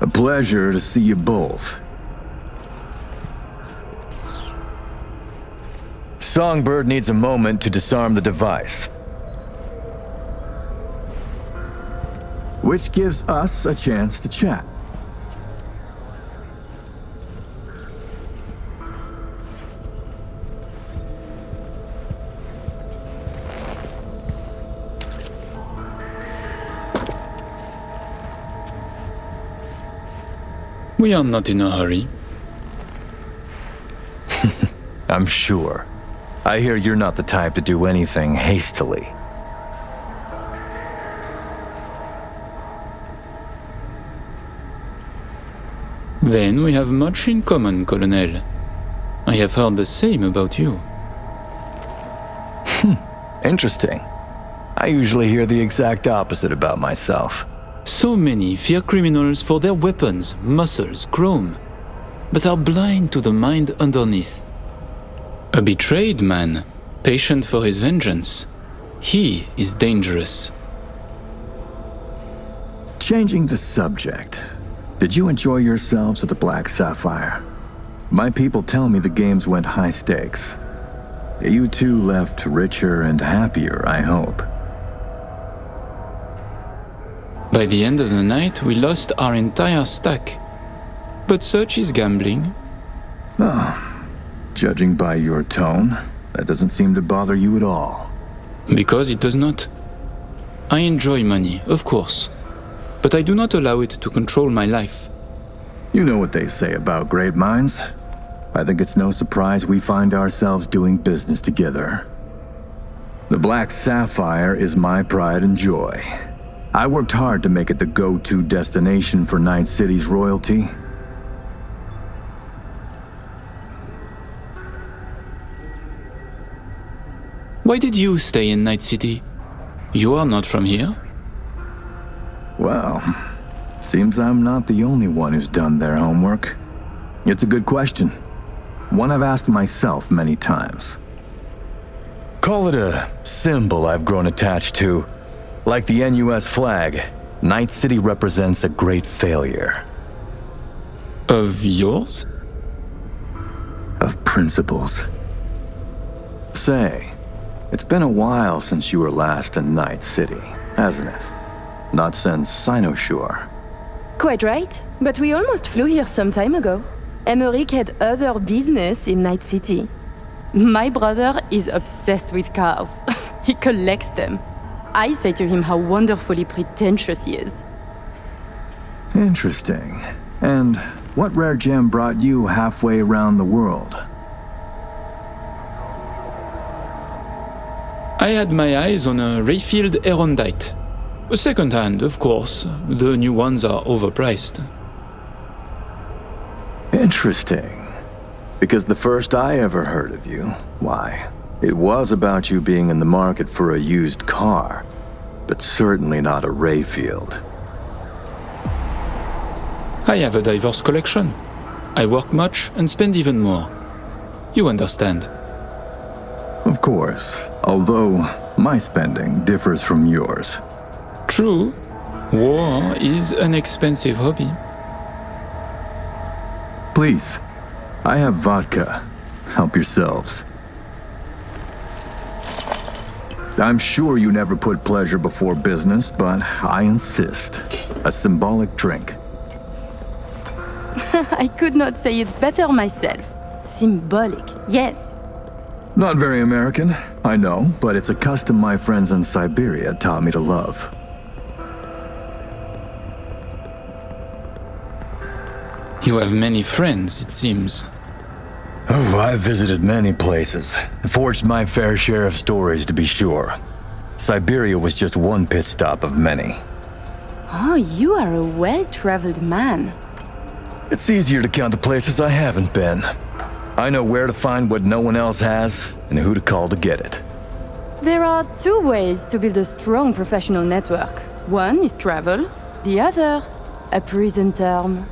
A pleasure to see you both. Songbird needs a moment to disarm the device. Which gives us a chance to chat. We are not in a hurry. I'm sure. I hear you're not the type to do anything hastily. Then we have much in common, Colonel. I have heard the same about you. Interesting. I usually hear the exact opposite about myself. So many fear criminals for their weapons, muscles, chrome, but are blind to the mind underneath. A betrayed man, patient for his vengeance. He is dangerous. Changing the subject. Did you enjoy yourselves at the Black Sapphire? My people tell me the games went high stakes. You two left richer and happier, I hope. By the end of the night, we lost our entire stack. But such is gambling. Oh, judging by your tone, that doesn't seem to bother you at all. Because it does not. I enjoy money, of course, but I do not allow it to control my life. You know what they say about great minds. I think it's no surprise we find ourselves doing business together. The Black Sapphire is my pride and joy. I worked hard to make it the go-to destination for Night City's royalty. Why did you stay in Night City? You are not from here. Well, seems I'm not the only one who's done their homework. It's a good question. One I've asked myself many times. Call it a symbol I've grown attached to. Like the NUS flag, Night City represents a great failure. Of yours? Of principles. Say, it's been a while since you were last in Night City, hasn't it? Not since Sinosure. Quite right, but we almost flew here some time ago. Emmerich had other business in Night City. My brother is obsessed with cars. He collects them. I say to him how wonderfully pretentious he is. Interesting. And what rare gem brought you halfway around the world? I had my eyes on a Rayfield Erondite. Second hand, of course. The new ones are overpriced. Interesting. Because the first I ever heard of you, why, it was about you being in the market for a used car, but certainly not a Rayfield. I have a diverse collection. I work much and spend even more. You understand. Of course, although my spending differs from yours. True, war is an expensive hobby. Please, I have vodka. Help yourselves. I'm sure you never put pleasure before business, but I insist. A symbolic drink. I could not say it better myself. Symbolic, yes. Not very American, I know, but it's a custom my friends in Siberia taught me to love. You have many friends, it seems. Oh, I've visited many places. Forged my fair share of stories, to be sure. Siberia was just one pit stop of many. Oh, you are a well-traveled man. It's easier to count the places I haven't been. I know where to find what no one else has, and who to call to get it. There are two ways to build a strong professional network. One is travel, the other, a prison term.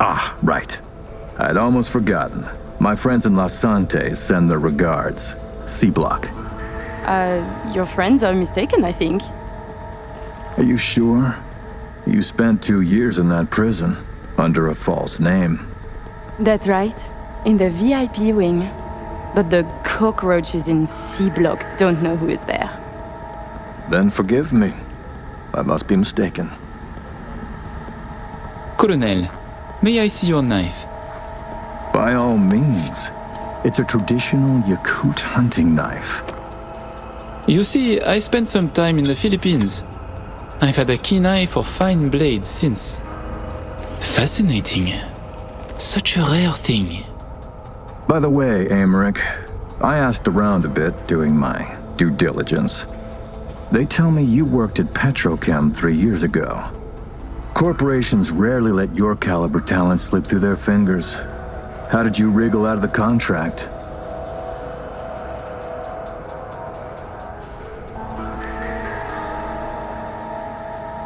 Ah, right. I'd almost forgotten. My friends in Los Santos send their regards. C-Block. Your friends are mistaken, I think. Are you sure? You spent 2 years in that prison, under a false name. That's right, in the VIP wing. But the cockroaches in C-Block don't know who is there. Then forgive me. I must be mistaken. Colonel, may I see your knife? By all means. It's a traditional Yakut hunting knife. You see, I spent some time in the Philippines. I've had a keen eye for fine blades since. Fascinating. Such a rare thing. By the way, Emmerich, I asked around a bit doing my due diligence. They tell me you worked at Petrochem 3 years ago. Corporations rarely let your caliber talent slip through their fingers. How did you wriggle out of the contract?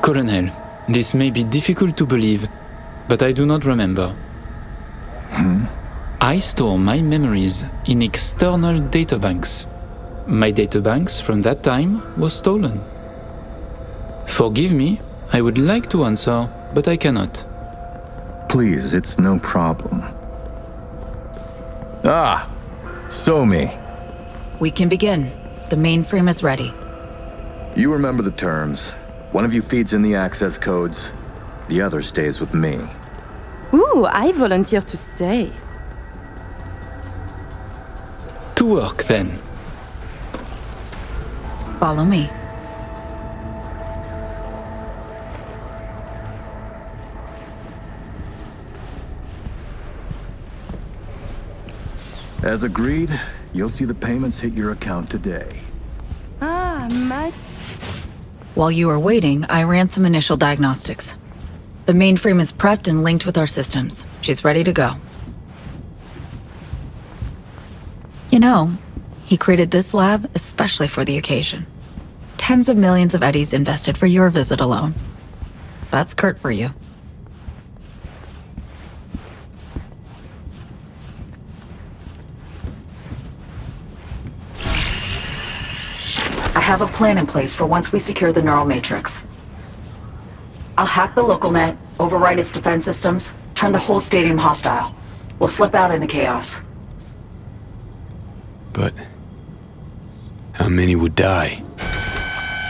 Colonel, this may be difficult to believe, but I do not remember. I store my memories in external databanks. My databanks from that time was stolen. Forgive me, I would like to answer, but I cannot. Please, it's no problem. Ah, Somi. We can begin. The mainframe is ready. You remember the terms. One of you feeds in the access codes. The other stays with me. Ooh, I volunteer to stay. To work, then. Follow me. As agreed, You'll see the payments hit your account today. Ah, Mike. While you were waiting, I ran some initial diagnostics. The mainframe is prepped and linked with our systems. She's ready to go. You know, he created this lab especially for the occasion. Tens of millions of eddies invested for your visit alone. That's Kurt for you. I have a plan in place for once we secure the neural matrix. I'll hack the local net, override its defense systems, turn the whole stadium hostile. We'll slip out in the chaos. But how many would die?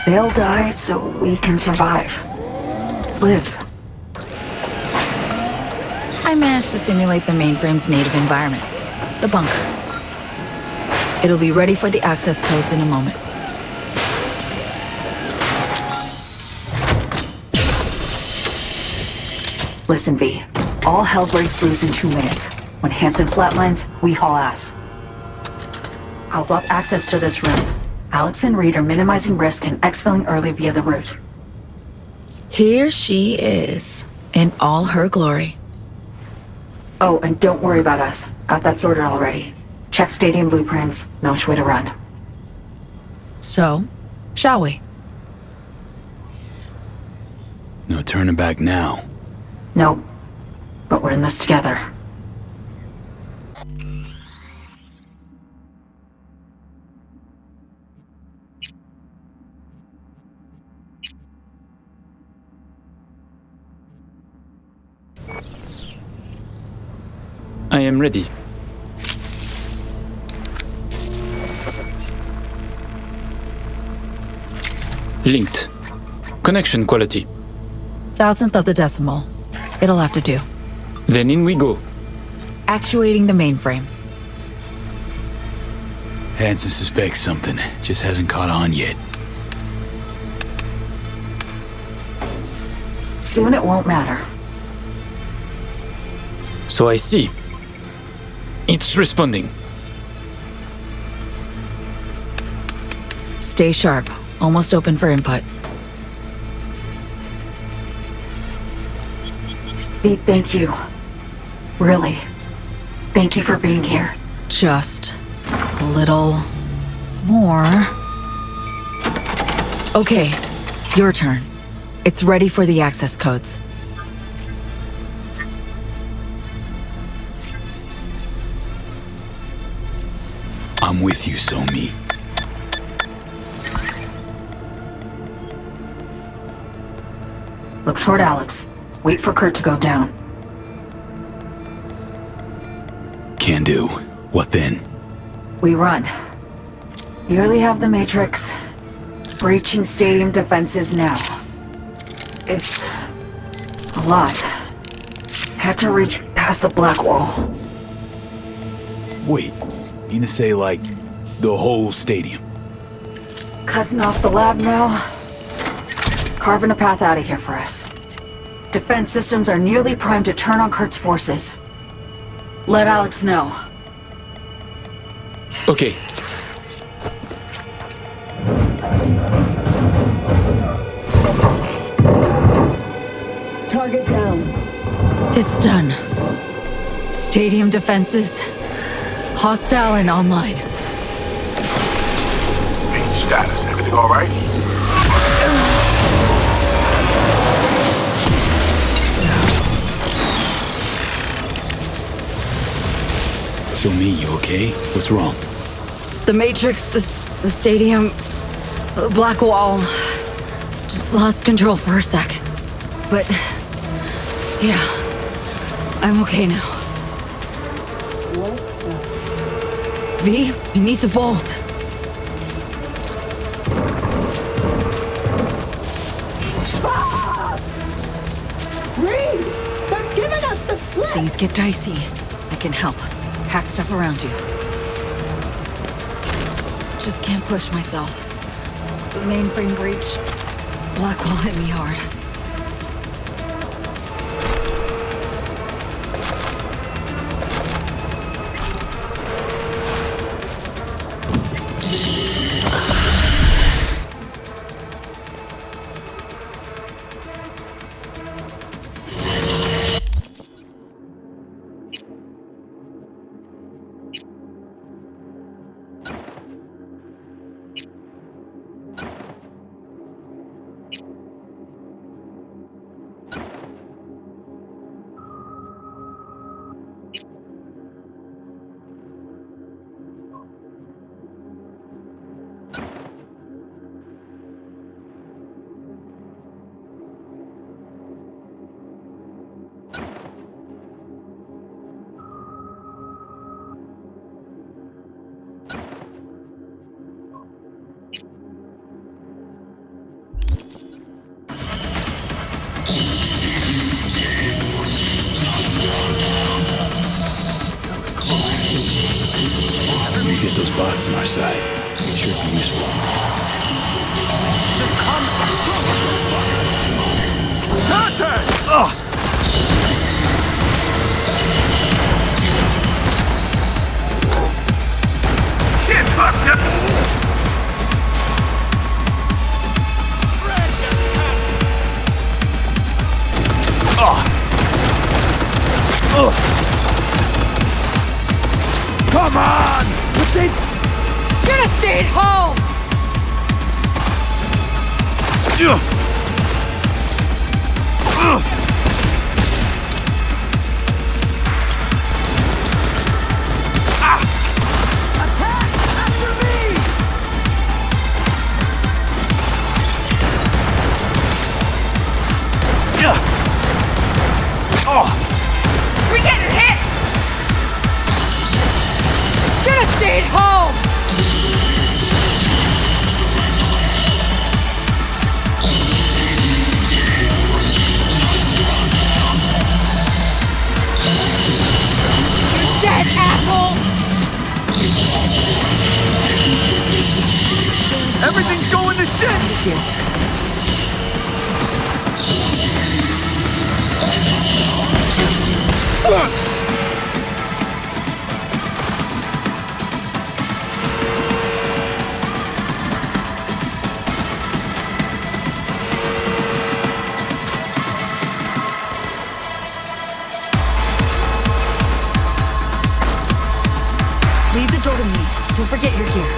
They'll die so we can survive. Live. I managed to simulate the mainframe's native environment, the bunker. It'll be ready for the access codes in a moment. Listen, V. All hell breaks loose in 2 minutes. When Hansen flatlines, we haul ass. I'll block access to this room. Alex and Reed are minimizing risk and exfilling early via the route. Here she is, in all her glory. Oh, and don't worry about us. Got that sorted already. Check stadium blueprints, no which way to run. So, shall we? No turning back now. Nope. But we're in this together. I am ready. Linked. Connection quality. 1,000th of the decimal. It'll have to do. Then in we go. Actuating the mainframe. Hansen suspects something, just hasn't caught on yet. Soon it won't matter. So I see. It's responding. Stay sharp. Almost open for input. Pete, thank you. Really. Thank you for being here. Just a little more. Okay, your turn. It's ready for the access codes. I'm with you, Somi. Look toward Alex. Wait for Kurt to go down. Can do. What then? We run. Nearly have the Matrix. Breaching stadium defenses now. It's a lot. Had to reach past the black wall. Wait, mean to say like the whole stadium? Cutting off the lab now. Carving a path out of here for us. Defense systems are nearly primed to turn on Kurt's forces. Let Alex know. Okay. Target down. It's done. Stadium defenses. Hostile and online. Hey, status. Everything all right? Somi, you okay? What's wrong? The Matrix, the stadium, the black wall. Just lost control for a sec. But, yeah, I'm okay now. V, we need to bolt. Reed! They're giving us the slip! Things get dicey. I can help. Hack stuff around you. Just can't push myself. The mainframe breach. Black wall hit me hard. spots on our side. Should be useful. Just come Contact! Ugh! Shit's fucked up! Come on! But they should have stayed home! Attack! After me! We're getting hit! Should have stayed home! Dead apple! Everything's going to shit! Leave the door to me. Don't forget your gear.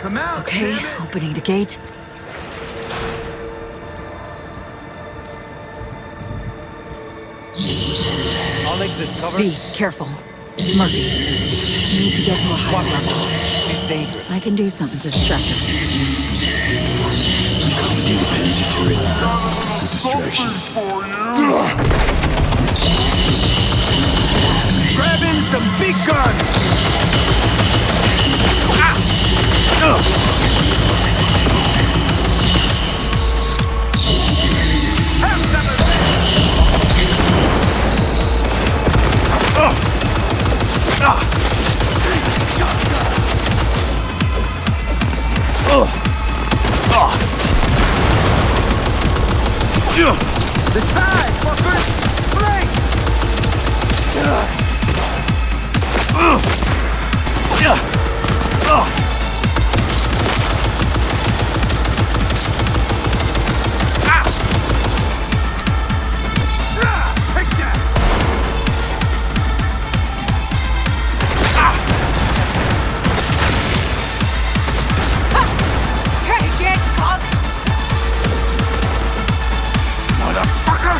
Come out! Okay, opening the gate. All exits covered. Be careful. It's Murphy. You need to get to a higher level. She's dangerous. I can do something to distract her. Complicated pansy turret. Good distraction. Grab in some big guns! Have some of the side, fuckers! Flank! Take that! Take it, punk! Motherfucker!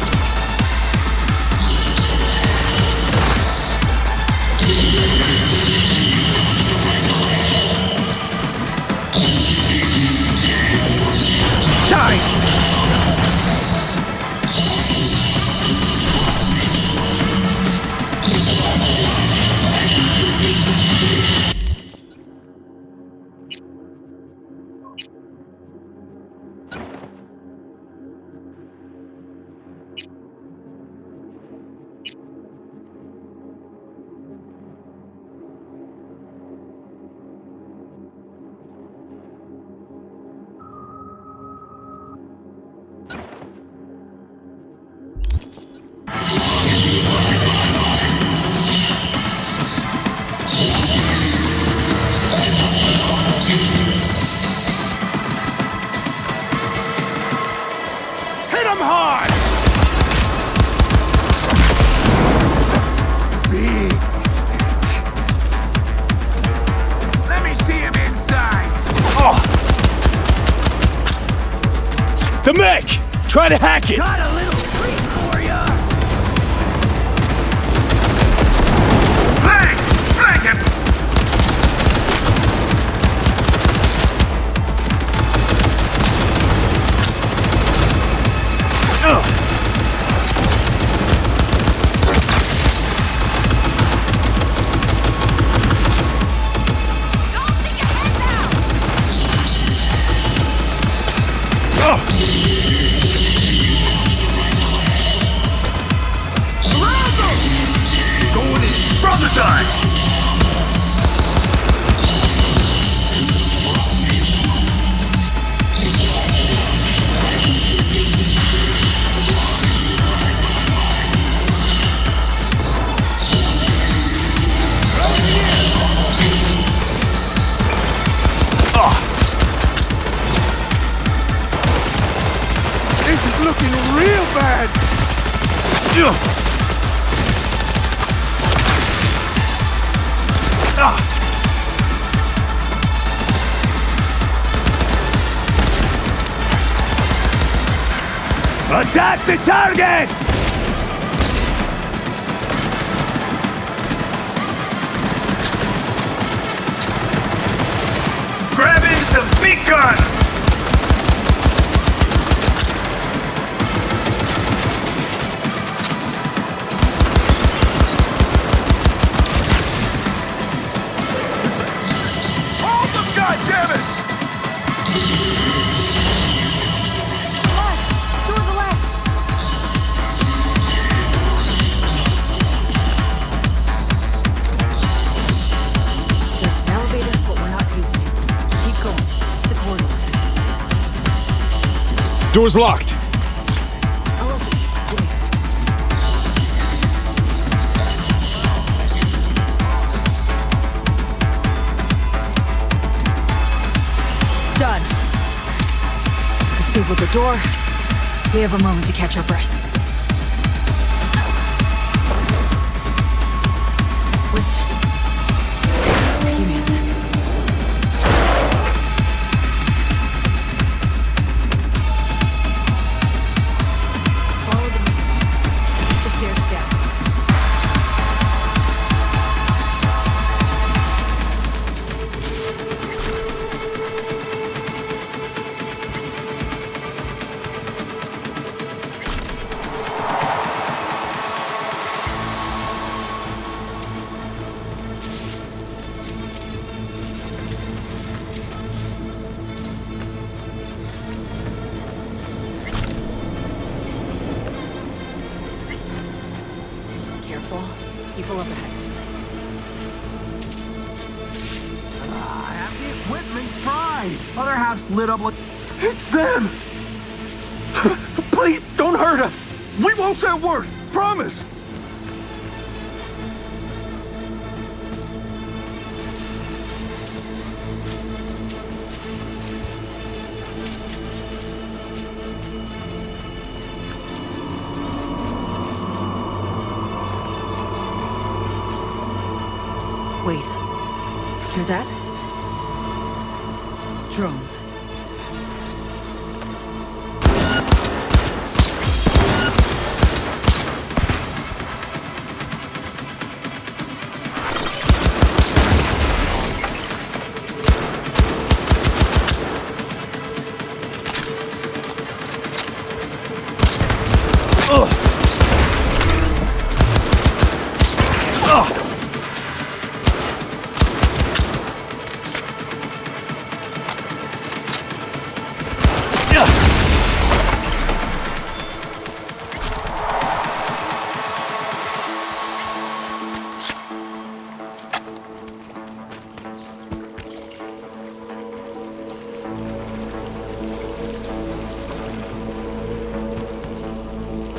Hit him hard! Big mistake. Let me see him inside. The mech! Try to hack it! Got a little treat for ya! Flank! Flank him! Homicide! This is looking real bad! Attack the targets! Grabbing some big guns! Hold them, goddammit! Door to the left. There's an elevator, but we're not using it. Keep going. To the corridor. Door's locked. I'll open it. Wait. Done. Disable the door. We have a moment to catch our breath. Which? Give me a sec. Follow the message. The stairs down. Careful. People up ahead. Half the equipment's fried. Other half's lit up like... It's them! Please, don't hurt us! We won't say a word! Promise! Wait. Hear that? Drones.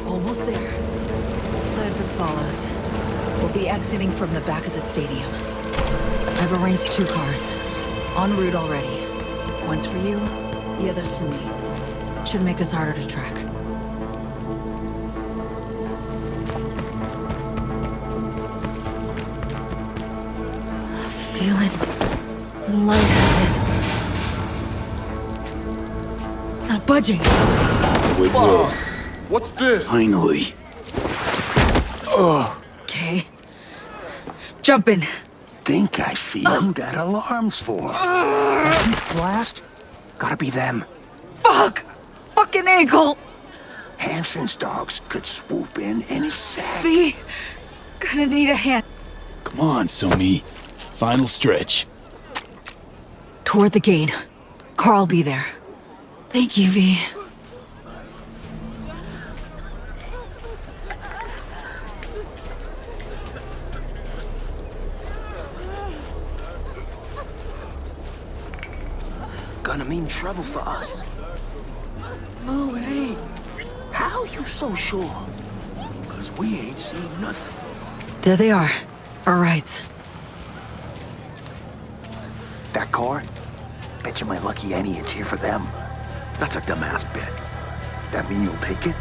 Almost there. Plans as follows. We'll be exiting from the back of the stadium. I've arranged 2 cars. En route already. One's for you, the other's for me. Should make us harder to track. Feeling lightheaded. It's not budging. Wait, whoa. What's this? Finally. Oh. Okay. Jump in. Think I see them got alarms for. Huge blast? Gotta be them. Fuck! Fucking ankle! Hansen's dogs could swoop in any sec. V, gonna need a hand. Come on, Somi. Final stretch. Toward the gate. Carl'll be there. Thank you, V. gonna mean trouble for us. No, it ain't. How you so sure? 'Cause we ain't seen nothing. There they are. All right. That car? Bet you my lucky Annie it's here for them. That's a dumbass bet. That mean you'll take it?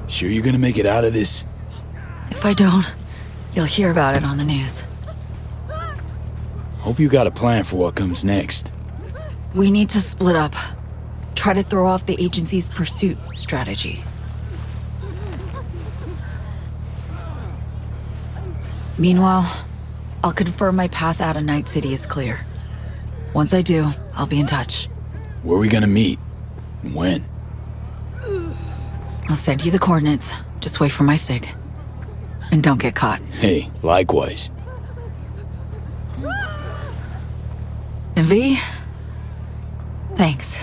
Sure you're gonna make it out of this? If I don't, you'll hear about it on the news. Hope you got a plan for what comes next. We need to split up. Try to throw off the agency's pursuit strategy. Meanwhile, I'll confirm my path out of Night City is clear. Once I do, I'll be in touch. Where are we gonna meet? And when? I'll send you the coordinates. Just wait for my sig. And don't get caught. Hey, likewise. And V, thanks.